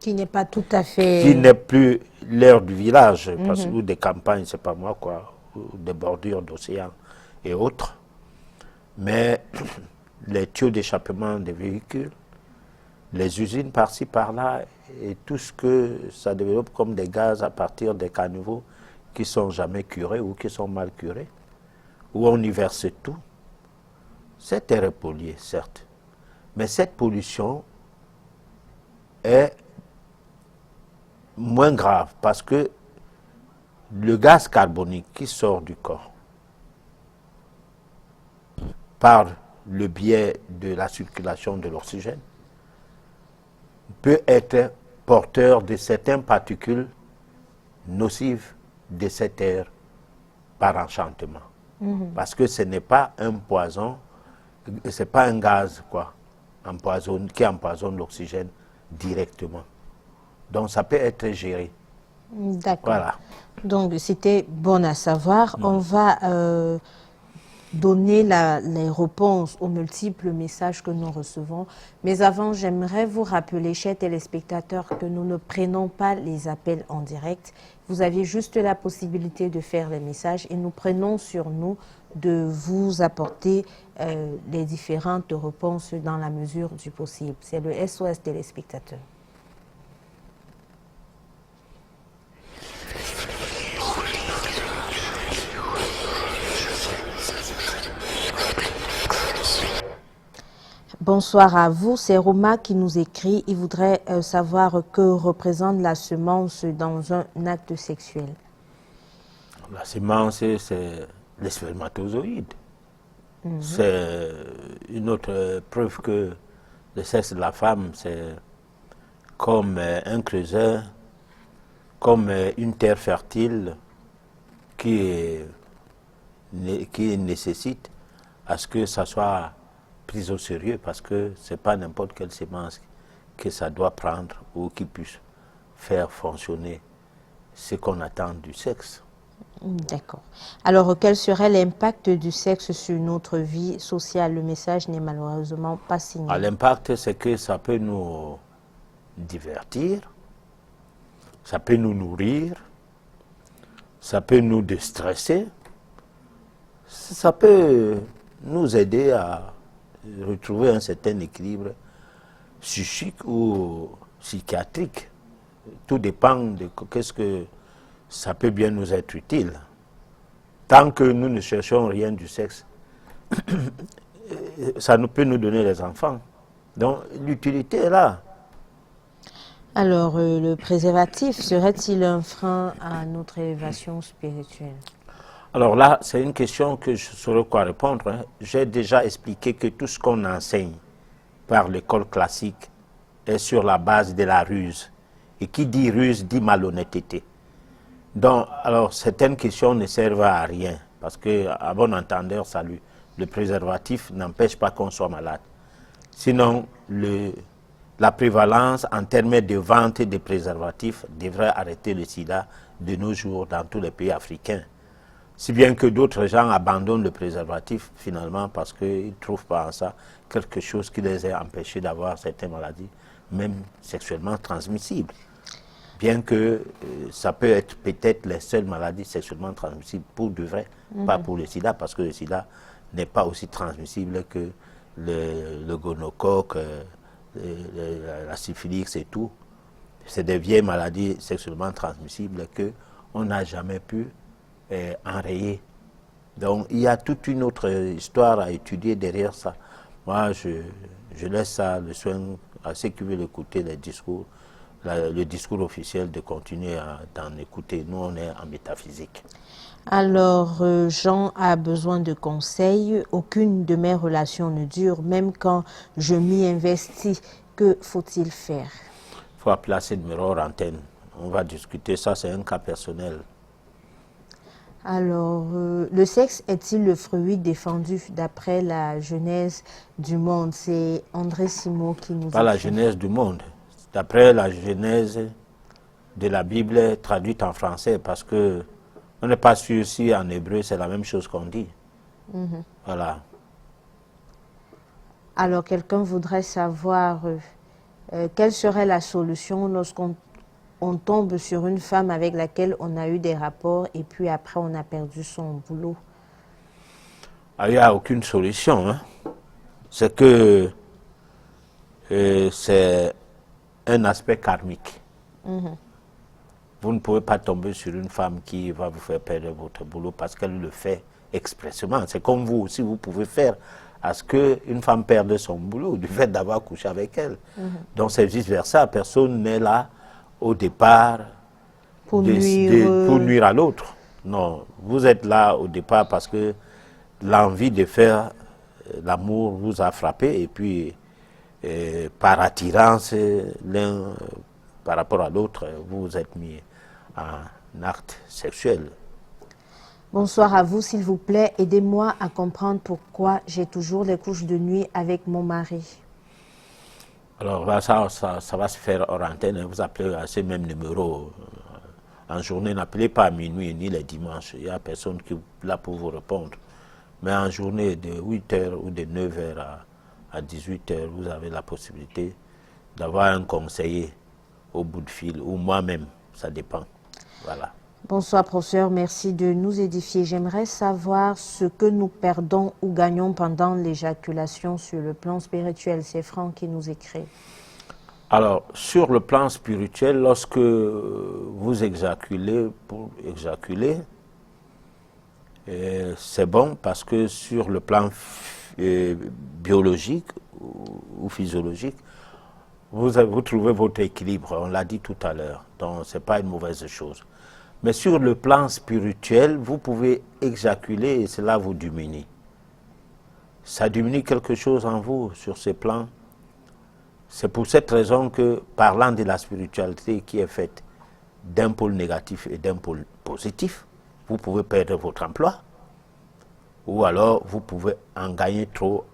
qui n'est pas tout à fait... qui n'est plus l'air du village, parce que, ou des campagnes, c'est pas moi quoi, ou des bordures d'océan et autres, mais les tuyaux d'échappement des véhicules, les usines par-ci, par-là, et tout ce que ça développe comme des gaz à partir des caniveaux qui sont jamais curés ou qui sont mal curés, où on y verse tout. cette terre est polluée, certes, mais cette pollution est moins grave parce que le gaz carbonique qui sort du corps par le biais de la circulation de l'oxygène peut être porteur de certaines particules nocives de cette air par enchantement. Parce que ce n'est pas un poison, ce n'est pas un gaz qui empoisonne l'oxygène directement. Donc ça peut être géré. D'accord. Voilà. Donc, c'était bon à savoir. On va donner les réponses aux multiples messages que nous recevons. Mais avant, j'aimerais vous rappeler, chers téléspectateurs, que nous ne prenons pas les appels en direct. Vous avez juste la possibilité de faire les messages et nous prenons sur nous de vous apporter les différentes réponses dans la mesure du possible. C'est le SOS téléspectateur. Bonsoir à vous, c'est Roma qui nous écrit. Il voudrait savoir que représente la semence dans un acte sexuel. La semence, c'est les spermatozoïdes. C'est une autre preuve que le sexe de la femme, c'est comme un creuseur, comme une terre fertile qui nécessite à ce que ça soit prise au sérieux, parce que ce n'est pas n'importe quelle semence que ça doit prendre ou qui puisse faire fonctionner ce qu'on attend du sexe. D'accord. Alors, quel serait l'impact du sexe sur notre vie sociale? Le message n'est malheureusement pas signé. L'impact, c'est que ça peut nous divertir, ça peut nous nourrir, ça peut nous déstresser, ça peut nous aider à retrouver un certain équilibre psychique ou psychiatrique. Tout dépend de qu'est-ce que ça peut bien nous être utile. Tant que nous ne cherchons rien du sexe, ça peut nous donner les enfants. Donc l'utilité est là. Alors, le préservatif serait-il un frein à notre élévation spirituelle? Alors là, c'est une question que je ne saurais quoi répondre. J'ai déjà expliqué que tout ce qu'on enseigne par l'école classique est sur la base de la ruse. Et qui dit ruse dit malhonnêteté. Donc, alors, certaines questions ne servent à rien. Parce qu'à bon entendeur, salut, le préservatif n'empêche pas qu'on soit malade. Sinon, la prévalence en termes de vente de préservatifs devrait arrêter le sida de nos jours dans tous les pays africains. Si bien que d'autres gens abandonnent le préservatif finalement parce qu'ils ne trouvent pas en ça quelque chose qui les a empêchés d'avoir certaines maladies, même sexuellement transmissibles. Bien que ça peut être peut-être les seules maladies sexuellement transmissibles pour de vrai, pas pour le sida, parce que le sida n'est pas aussi transmissible que le gonocoque, la syphilis et tout. C'est des vieilles maladies sexuellement transmissibles qu'on n'a jamais pu enrayer. Donc il y a toute une autre histoire à étudier derrière ça. Moi, je laisse ça le soin à ceux qui veulent écouter les discours, le discours officiel, de continuer d'en écouter. Nous, on est en métaphysique. Alors, Jean a besoin de conseils. Aucune de mes relations ne dure, même quand je m'y investis. Que faut-il faire? Il faut appeler ce numéro hors antenne. On va discuter ça, c'est un cas personnel. Alors, le sexe est-il le fruit défendu d'après la Genèse du monde? C'est André Simon qui nous Pas la écrit. Genèse du monde, d'après la Genèse de la Bible traduite en français, parce que on n'est pas sûr si en hébreu c'est la même chose qu'on dit. Voilà. Alors, quelqu'un voudrait savoir quelle serait la solution lorsqu'on tombe sur une femme avec laquelle on a eu des rapports et puis après on a perdu son boulot. Il n'y a aucune solution. Hein. C'est que c'est un aspect karmique. Vous ne pouvez pas tomber sur une femme qui va vous faire perdre votre boulot parce qu'elle le fait expressément. C'est comme vous aussi, vous pouvez faire à ce qu'une femme perde son boulot du fait d'avoir couché avec elle. Donc c'est vice-versa, personne n'est là au départ Pour pour nuire à l'autre. Non, vous êtes là au départ parce que l'envie de faire l'amour vous a frappé et puis par attirance l'un par rapport à l'autre, vous vous êtes mis en acte sexuel. Bonsoir à vous, s'il vous plaît. Aidez-moi à comprendre pourquoi j'ai toujours les couches de nuit avec mon mari. Alors ça va se faire hors antenne. Vous appelez à ce même numéro en journée. N'appelez pas à minuit ni les dimanches. Il n'y a personne qui est là pour vous répondre. Mais en journée de 8h ou de 9h à 18h, vous avez la possibilité d'avoir un conseiller au bout de fil ou moi-même. Ça dépend. Voilà. Bonsoir, professeur. Merci de nous édifier. J'aimerais savoir ce que nous perdons ou gagnons pendant l'éjaculation sur le plan spirituel. C'est Franck qui nous écrit. Alors, sur le plan spirituel, lorsque vous éjaculez pour éjaculer, c'est bon parce que sur le plan biologique ou physiologique, vous trouvez votre équilibre, on l'a dit tout à l'heure, donc ce n'est pas une mauvaise chose. Mais sur le plan spirituel, vous pouvez éjaculer et cela vous diminue. Ça diminue quelque chose en vous sur ce plan. C'est pour cette raison que, parlant de la spiritualité qui est faite d'un pôle négatif et d'un pôle positif, vous pouvez perdre votre emploi ou alors vous pouvez en gagner trop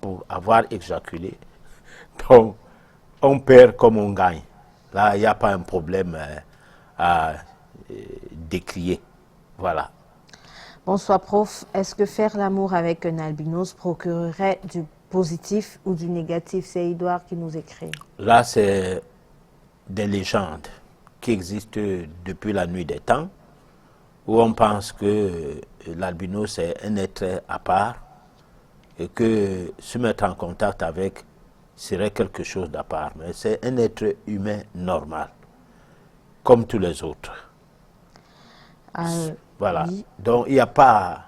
pour avoir éjaculé. Donc, on perd comme on gagne. Là, il n'y a pas un problème à décrier. Voilà. Bonsoir, prof. Est-ce que faire l'amour avec un albinos procurerait du positif ou du négatif? C'est Edouard qui nous écrit. Là, c'est des légendes qui existent depuis la nuit des temps, où on pense que l'albinos est un être à part et que se mettre en contact avec serait quelque chose d'à part. Mais c'est un être humain normal, comme tous les autres. Voilà. Oui. Donc, il n'y a pas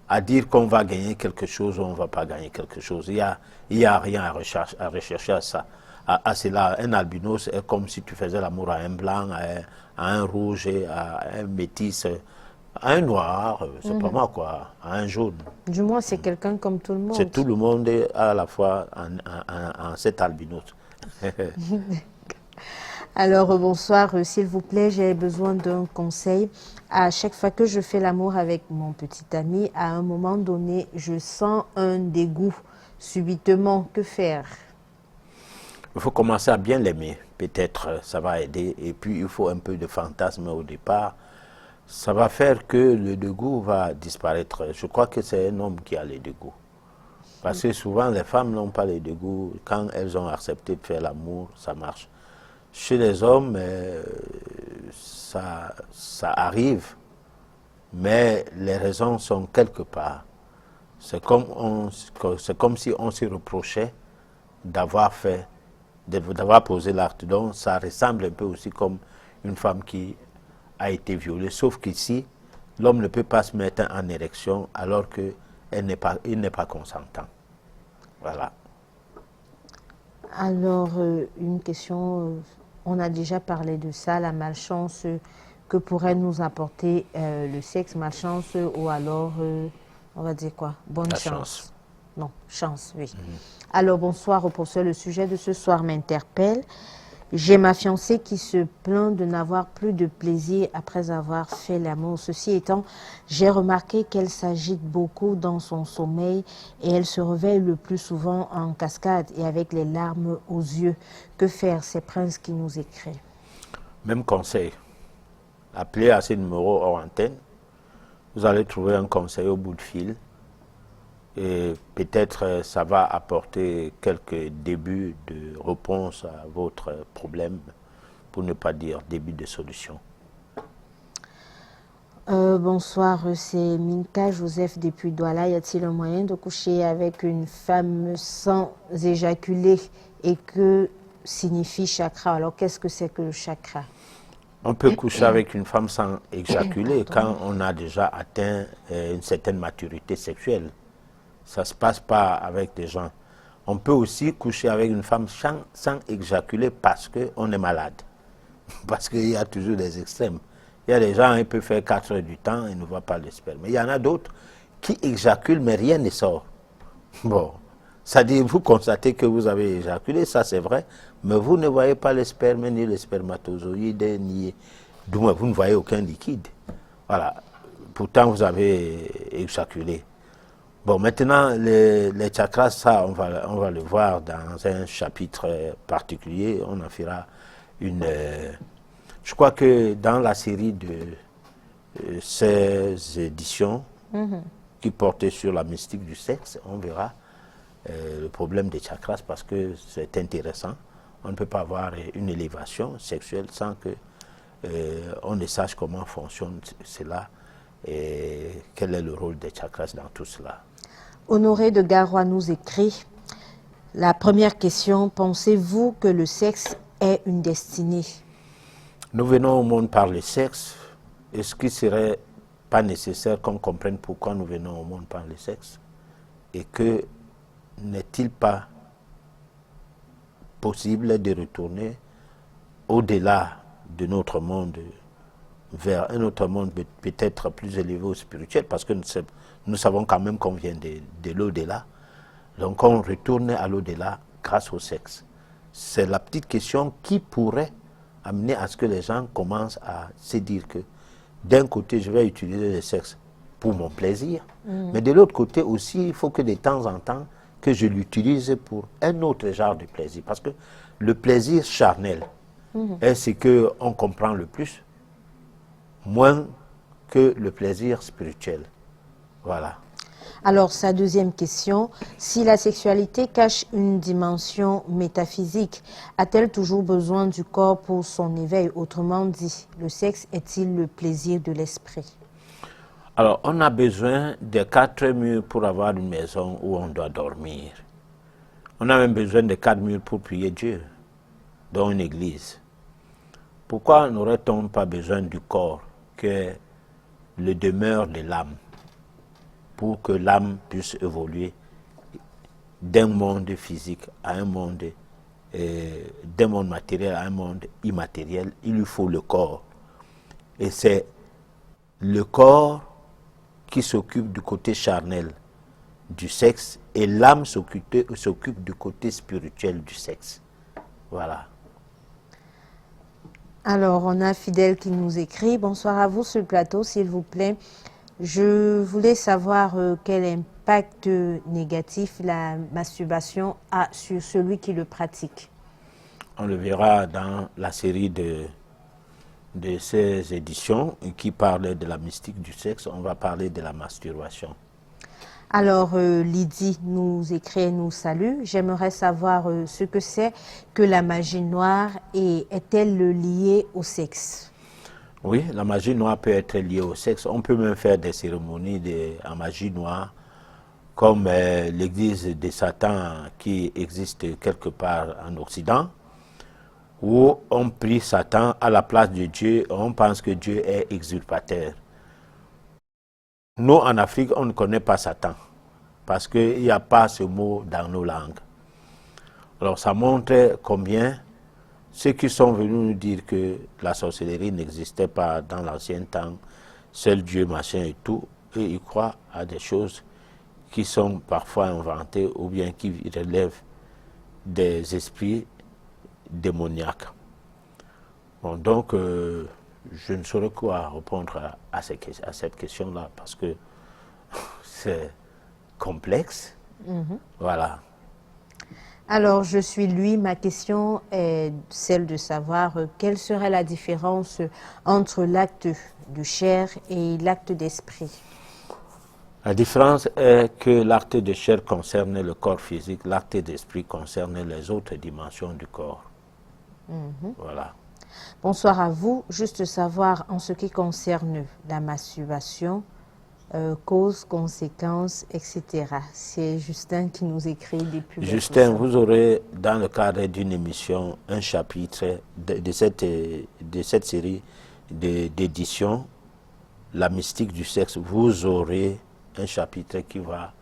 à dire qu'on va gagner quelque chose ou on ne va pas gagner quelque chose. Il n'y a rien à rechercher à ça. À cela, un albinos est comme si tu faisais l'amour à un blanc, à un rouge, à un métis, à un noir, c'est pas moi quoi, à un jaune. Du moins, c'est quelqu'un comme tout le monde. C'est tout le monde à la fois en cet albinos. Alors, bonsoir, s'il vous plaît, j'ai besoin d'un conseil. À chaque fois que je fais l'amour avec mon petit ami, à un moment donné, je sens un dégoût. Subitement, que faire? Il faut commencer à bien l'aimer. Peut-être ça va aider. Et puis, il faut un peu de fantasme au départ. Ça va faire que le dégoût va disparaître. Je crois que c'est un homme qui a le dégoût. Parce que souvent, les femmes n'ont pas le dégoût. Quand elles ont accepté de faire l'amour, ça marche. Chez les hommes, ça arrive, mais les raisons sont quelque part. C'est comme si on se reprochait d'avoir posé l'acte. Donc ça ressemble un peu aussi comme une femme qui a été violée, sauf qu'ici, l'homme ne peut pas se mettre en érection alors qu'il n'est pas consentant. Voilà. Alors, une question, on a déjà parlé de ça, la malchance que pourrait nous apporter le sexe, malchance ou alors, on va dire quoi? Bonne chance. Non, chance, oui. Alors, bonsoir au professeur, le sujet de ce soir m'interpelle. J'ai ma fiancée qui se plaint de n'avoir plus de plaisir après avoir fait l'amour. Ceci étant, j'ai remarqué qu'elle s'agite beaucoup dans son sommeil et elle se réveille le plus souvent en cascade et avec les larmes aux yeux. Que faire? C'est Prince qui nous écrit. Même conseil. Appelez à ces numéros hors antenne. Vous allez trouver un conseil au bout de fil. Et peut-être ça va apporter quelques débuts de réponse à votre problème, pour ne pas dire début de solution. Bonsoir, c'est Minka Joseph depuis Douala. Y a-t-il un moyen de coucher avec une femme sans éjaculer? Et que signifie chakra? Alors, qu'est-ce que c'est que le chakra? On peut coucher avec une femme sans éjaculer quand on a déjà atteint une certaine maturité sexuelle. Ça ne se passe pas avec des gens. On peut aussi coucher avec une femme sans éjaculer parce qu'on est malade. Parce qu'il y a toujours des extrêmes. Il y a des gens, ils peuvent faire 4 heures du temps et ne voient pas le sperme. Mais il y en a d'autres qui éjaculent, mais rien ne sort. Bon, c'est-à-dire, vous constatez que vous avez éjaculé, ça c'est vrai, mais vous ne voyez pas le sperme, ni le spermatozoïde, ni... Du moins, vous ne voyez aucun liquide. Voilà. Pourtant, vous avez éjaculé. Bon, maintenant, les chakras, ça, on va le voir dans un chapitre particulier. On en fera une... je crois que dans la série de 16 éditions qui portaient sur la mystique du sexe, on verra le problème des chakras parce que c'est intéressant. On ne peut pas avoir une élévation sexuelle sans que on ne sache comment fonctionne cela et quel est le rôle des chakras dans tout cela. Honoré de Garoua nous écrit, la première question, pensez-vous que le sexe est une destinée? Nous venons au monde par le sexe. Est-ce qu'il ne serait pas nécessaire qu'on comprenne pourquoi nous venons au monde par le sexe? Et que n'est-il pas possible de retourner au-delà de notre monde vers un autre monde peut-être plus élevé ou spirituel, parce que nous savons quand même qu'on vient de l'au-delà. Donc on retourne à l'au-delà grâce au sexe. C'est la petite question qui pourrait amener à ce que les gens commencent à se dire que d'un côté, je vais utiliser le sexe pour mon plaisir, mais de l'autre côté aussi, il faut que de temps en temps, que je l'utilise pour un autre genre de plaisir. Parce que le plaisir charnel est ce qu'on comprend le plus, moins que le plaisir spirituel. Voilà. Alors, sa deuxième question, si la sexualité cache une dimension métaphysique, a-t-elle toujours besoin du corps pour son éveil? Autrement dit, le sexe est-il le plaisir de l'esprit? Alors, on a besoin de 4 murs pour avoir une maison où on doit dormir. On a même besoin de 4 murs pour prier Dieu, dans une église. Pourquoi n'aurait-on pas besoin du corps qui est le demeure de l'âme, pour que l'âme puisse évoluer d'un monde physique à un monde, d'un monde matériel à un monde immatériel? Il lui faut le corps. Et c'est le corps qui s'occupe du côté charnel du sexe et l'âme s'occupe du côté spirituel du sexe. Voilà. Alors, on a Fidèle qui nous écrit. Bonsoir à vous sur le plateau, s'il vous plaît. Je voulais savoir quel impact négatif la masturbation a sur celui qui le pratique. On le verra dans la série de ces éditions qui parlent de la mystique du sexe. On va parler de la masturbation. Alors, Lydie nous écrit et nous salue. J'aimerais savoir ce que c'est que la magie noire et est-elle liée au sexe? Oui, la magie noire peut être liée au sexe. On peut même faire des cérémonies en magie noire, comme l'église de Satan qui existe quelque part en Occident, où on prie Satan à la place de Dieu, on pense que Dieu est usurpateur. Nous, en Afrique, on ne connaît pas Satan, parce qu'il n'y a pas ce mot dans nos langues. Alors, ça montre combien ceux qui sont venus nous dire que la sorcellerie n'existait pas dans l'ancien temps, seul Dieu, machin et tout, et ils croient à des choses qui sont parfois inventées ou bien qui relèvent des esprits démoniaques. Bon, donc, je ne saurais quoi répondre à cette question-là parce que c'est complexe. Voilà. Alors, je suis lui. Ma question est celle de savoir quelle serait la différence entre l'acte de chair et l'acte d'esprit. La différence est que l'acte de chair concerne le corps physique, l'acte d'esprit concerne les autres dimensions du corps. Voilà. Bonsoir à vous. Juste savoir en ce qui concerne la masturbation, causes, conséquences, etc. C'est Justin qui nous écrit depuis. Justin, vous aurez dans le cadre d'une émission un chapitre de cette série d'éditions, La mystique du sexe. Vous aurez un chapitre qui va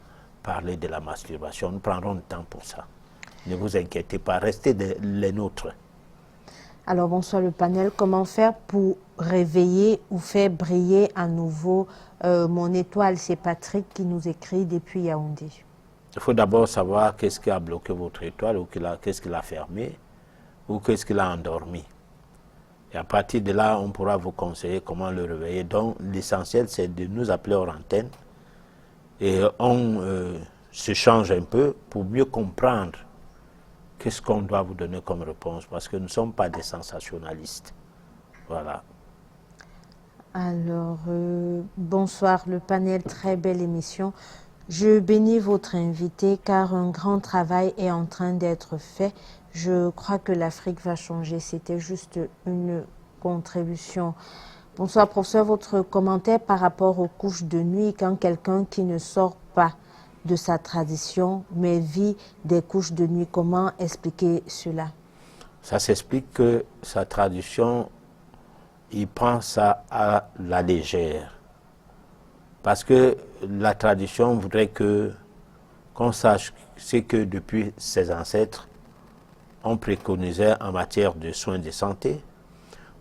parler de la masturbation. Nous prendrons le temps pour ça. Ne vous inquiétez pas, restez les nôtres. Alors, bonsoir le panel. Comment faire pour réveiller ou faire briller à nouveau mon étoile? C'est Patrick qui nous écrit depuis Yaoundé. Il faut d'abord savoir qu'est-ce qui a bloqué votre étoile, ou qu'est-ce qui l'a fermé, ou qu'est-ce qui l'a endormi. Et à partir de là, on pourra vous conseiller comment le réveiller. Donc, l'essentiel, c'est de nous appeler hors antenne et on se change un peu pour mieux comprendre qu'est-ce qu'on doit vous donner comme réponse, parce que nous ne sommes pas des sensationnalistes. Voilà. Alors, bonsoir le panel, très belle émission. Je bénis votre invité car un grand travail est en train d'être fait. Je crois que l'Afrique va changer. C'était juste une contribution. Bonsoir professeur, votre commentaire par rapport aux couches de nuit quand quelqu'un qui ne sort pas de sa tradition mais vit des couches de nuit, comment expliquer cela? Ça s'explique que sa tradition, il prend ça à la légère. Parce que la tradition voudrait qu'on sache, c'est que depuis ses ancêtres, on préconisait en matière de soins de santé.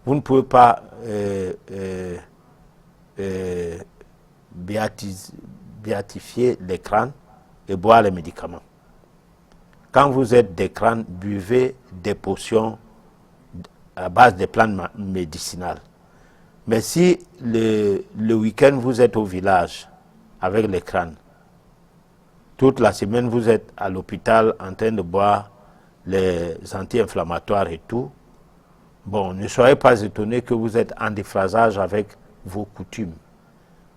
Vous ne pouvez pas béatifier les crânes et boire les médicaments. Quand vous êtes des crânes, buvez des potions à base de plantes médicinales. Mais si le week-end vous êtes au village avec les crânes, toute la semaine vous êtes à l'hôpital en train de boire les anti-inflammatoires et tout, bon, ne soyez pas étonnés que vous êtes en déphasage avec vos coutumes.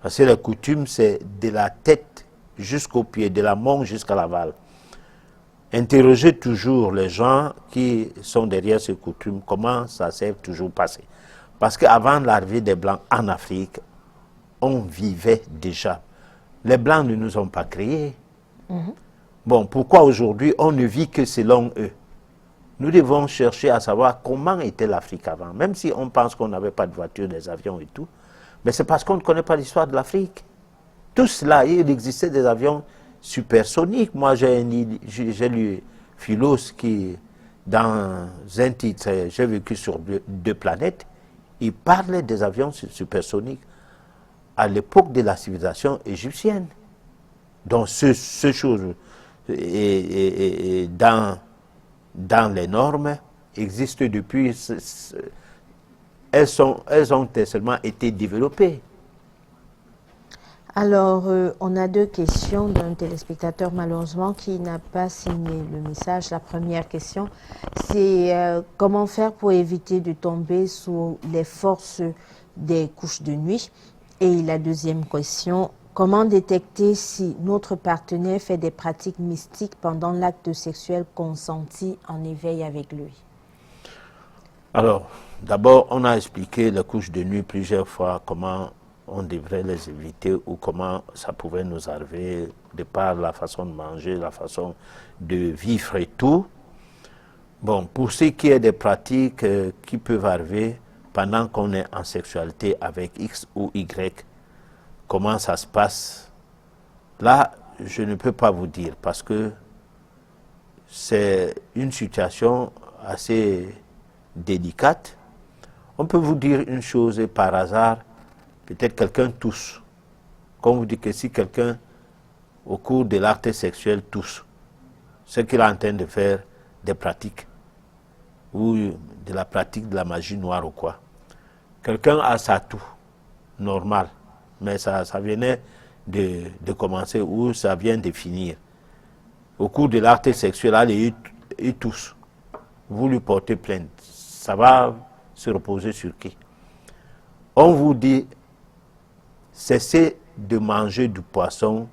Parce que les coutumes, c'est de la tête jusqu'aux pieds, de la monte jusqu'à l'aval. Interrogez toujours les gens qui sont derrière ces coutumes, comment ça s'est toujours passé. Parce qu'avant l'arrivée des Blancs en Afrique, on vivait déjà. Les Blancs ne nous ont pas créés. Bon, pourquoi aujourd'hui on ne vit que selon eux? Nous devons chercher à savoir comment était l'Afrique avant. Même si on pense qu'on n'avait pas de voitures, des avions et tout, mais c'est parce qu'on ne connaît pas l'histoire de l'Afrique. Tout cela, il existait des avions supersoniques. Moi, j'ai lu Philos qui, dans un titre, j'ai vécu sur deux planètes, il parlait des avions supersoniques à l'époque de la civilisation égyptienne. Donc, ce chose dans les normes existent depuis. Elles ont seulement été développées. Alors, on a deux questions d'un téléspectateur, malheureusement, qui n'a pas signé le message. La première question, c'est comment faire pour éviter de tomber sous les forces des couches de nuit? Et la deuxième question, comment détecter si notre partenaire fait des pratiques mystiques pendant l'acte sexuel consenti en éveil avec lui? Alors, d'abord, on a expliqué les couches de nuit plusieurs fois, comment on devrait les éviter ou comment ça pouvait nous arriver de par la façon de manger, la façon de vivre et tout. Bon, pour ce qui est des pratiques qui peuvent arriver pendant qu'on est en sexualité avec X ou Y, comment ça se passe, là, je ne peux pas vous dire parce que c'est une situation assez délicate. On peut vous dire une chose et par hasard, peut-être quelqu'un tousse. Comme vous dites que si quelqu'un, au cours de l'acte sexuel, tousse, c'est qu'il est en train de faire des pratiques, ou de la pratique de la magie noire ou quoi. Quelqu'un a sa toux, normal, mais ça venait de commencer ou ça vient de finir. Au cours de l'acte sexuel, allez, il tousse. Vous lui portez plainte. Ça va se reposer sur qui? On vous dit, cessez de manger du poisson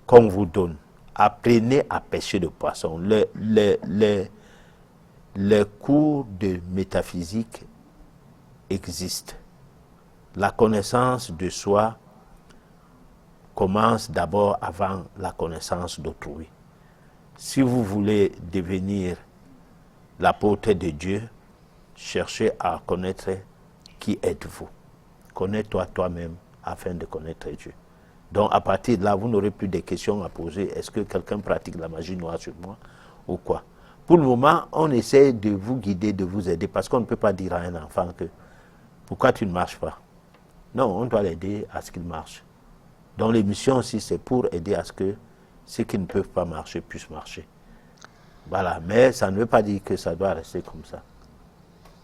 qu'on vous donne. Apprenez à pêcher le poisson. Les cours de métaphysique existent. La connaissance de soi commence d'abord avant la connaissance d'autrui. Si vous voulez devenir l'apôtre de Dieu, cherchez à connaître qui êtes-vous. Connais-toi toi-même afin de connaître Dieu. Donc à partir de là, vous n'aurez plus de questions à poser. Est-ce que quelqu'un pratique la magie noire sur moi ou quoi? Pour le moment, on essaie de vous guider, de vous aider, parce qu'on ne peut pas dire à un enfant que pourquoi tu ne marches pas. Non, on doit l'aider à ce qu'il marche. Donc l'émission aussi, c'est pour aider à ce que ceux qui ne peuvent pas marcher puissent marcher. Voilà, mais ça ne veut pas dire que ça doit rester comme ça.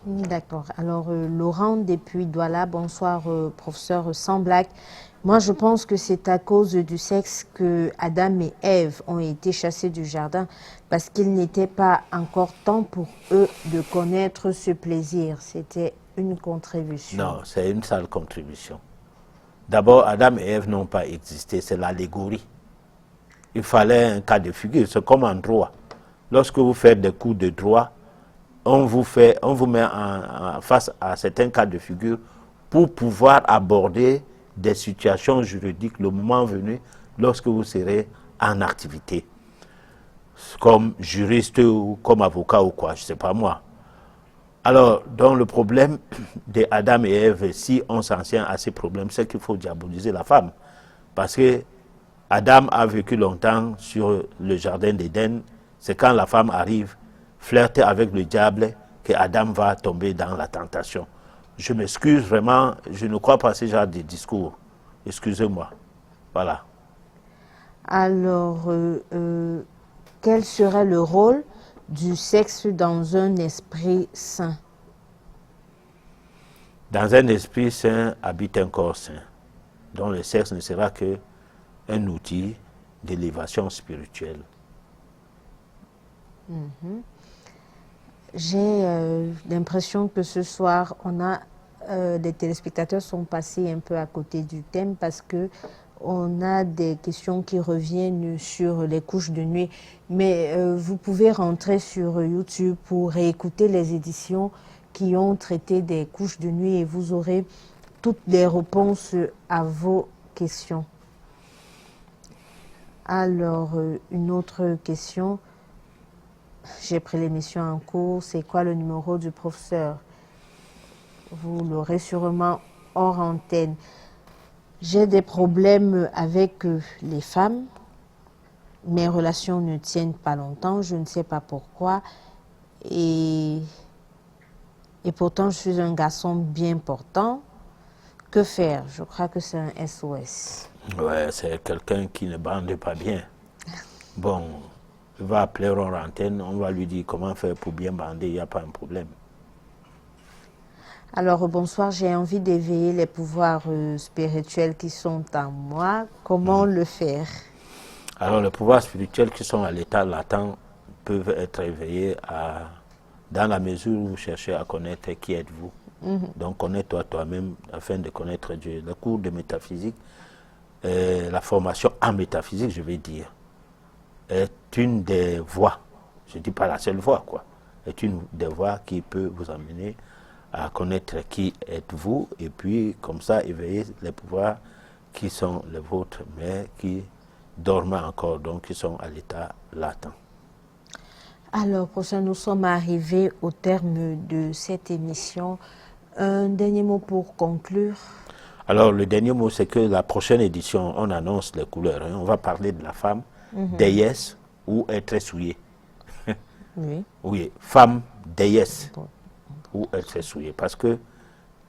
D'accord. Alors, Laurent depuis Douala, bonsoir, professeur, sans blague. Moi, je pense que c'est à cause du sexe que Adam et Ève ont été chassés du jardin, parce qu'il n'était pas encore temps pour eux de connaître ce plaisir. C'était une contribution. Non, c'est une sale contribution. D'abord, Adam et Ève n'ont pas existé, c'est l'allégorie. Il fallait un cas de figure, c'est comme en droit. Lorsque vous faites des cours de droit, on vous met face à certains cas de figure pour pouvoir aborder des situations juridiques le moment venu lorsque vous serez en activité, comme juriste ou comme avocat ou quoi, je ne sais pas moi. Alors, donc le problème de Adam et Ève, si on s'en tient à ces problèmes, c'est qu'il faut diaboliser la femme. Parce que Adam a vécu longtemps sur le jardin d'Éden. C'est quand la femme arrive, flirter avec le diable, que Adam va tomber dans la tentation. Je m'excuse vraiment, je ne crois pas à ce genre de discours. Excusez-moi. Voilà. Alors, quel serait le rôle du sexe dans un esprit sain? Dans un esprit sain habite un corps sain, dont le sexe ne sera qu'un outil d'élévation spirituelle. J'ai l'impression que ce soir, les téléspectateurs sont passés un peu à côté du thème parce que on a des questions qui reviennent sur les couches de nuit. Mais vous pouvez rentrer sur YouTube pour réécouter les éditions qui ont traité des couches de nuit et vous aurez toutes les réponses à vos questions. Alors, une autre question. J'ai pris l'émission en cours. C'est quoi le numéro du professeur? Vous l'aurez sûrement hors antenne. J'ai des problèmes avec les femmes. Mes relations ne tiennent pas longtemps. Je ne sais pas pourquoi. Et pourtant, je suis un garçon bien portant. Que faire? Je crois que c'est un SOS. Ouais, c'est quelqu'un qui ne bande pas bien. Bon, il va appeler hors antenne, on va lui dire comment faire pour bien bander, il n'y a pas un problème. Alors, bonsoir, j'ai envie d'éveiller les pouvoirs spirituels qui sont en moi. Comment le faire? Alors, les pouvoirs spirituels qui sont à l'état latent peuvent être éveillés dans la mesure où vous cherchez à connaître qui êtes-vous. Donc, connais-toi toi-même afin de connaître Dieu. Le cours de métaphysique, la formation en métaphysique, je vais dire, est une des voies, je ne dis pas la seule voie, quoi, est une des voies qui peut vous amener à connaître qui êtes-vous et puis, comme ça, éveiller les pouvoirs qui sont les vôtres, mais qui dorment encore, donc qui sont à l'état latent. Alors, professeur, nous sommes arrivés au terme de cette émission. Un dernier mot pour conclure. Alors, le dernier mot, c'est que la prochaine édition, on annonce les couleurs. On va parler de la femme, déesse ou être souillée. Oui. Oui, femme, déesse ou être souillée. Parce que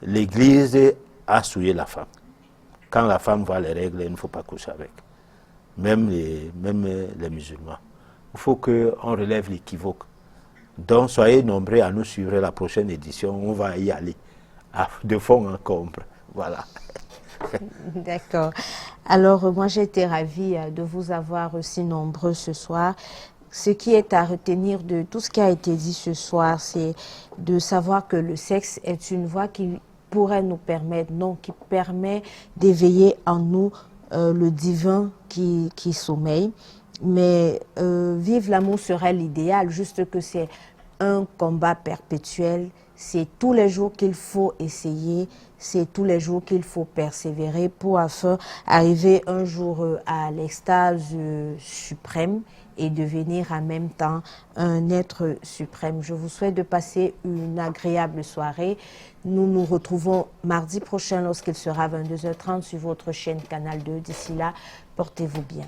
l'Église a souillé la femme. Quand la femme voit les règles, il ne faut pas coucher avec. Même les musulmans. Il faut qu'on relève l'équivoque. Donc, soyez nombreux à nous suivre la prochaine édition. On va y aller de fond en comble. Voilà. D'accord. Alors, moi, j'ai été ravie de vous avoir si nombreux ce soir. Ce qui est à retenir de tout ce qui a été dit ce soir, c'est de savoir que le sexe est une voie qui pourrait nous permettre, non, qui permet d'éveiller en nous le divin qui sommeille. Mais vivre l'amour serait l'idéal, juste que c'est un combat perpétuel. C'est tous les jours qu'il faut essayer, c'est tous les jours qu'il faut persévérer pour enfin arriver un jour à l'extase suprême et devenir en même temps un être suprême. Je vous souhaite de passer une agréable soirée. Nous nous retrouvons mardi prochain lorsqu'il sera 22h30 sur votre chaîne Canal 2. D'ici là, portez-vous bien.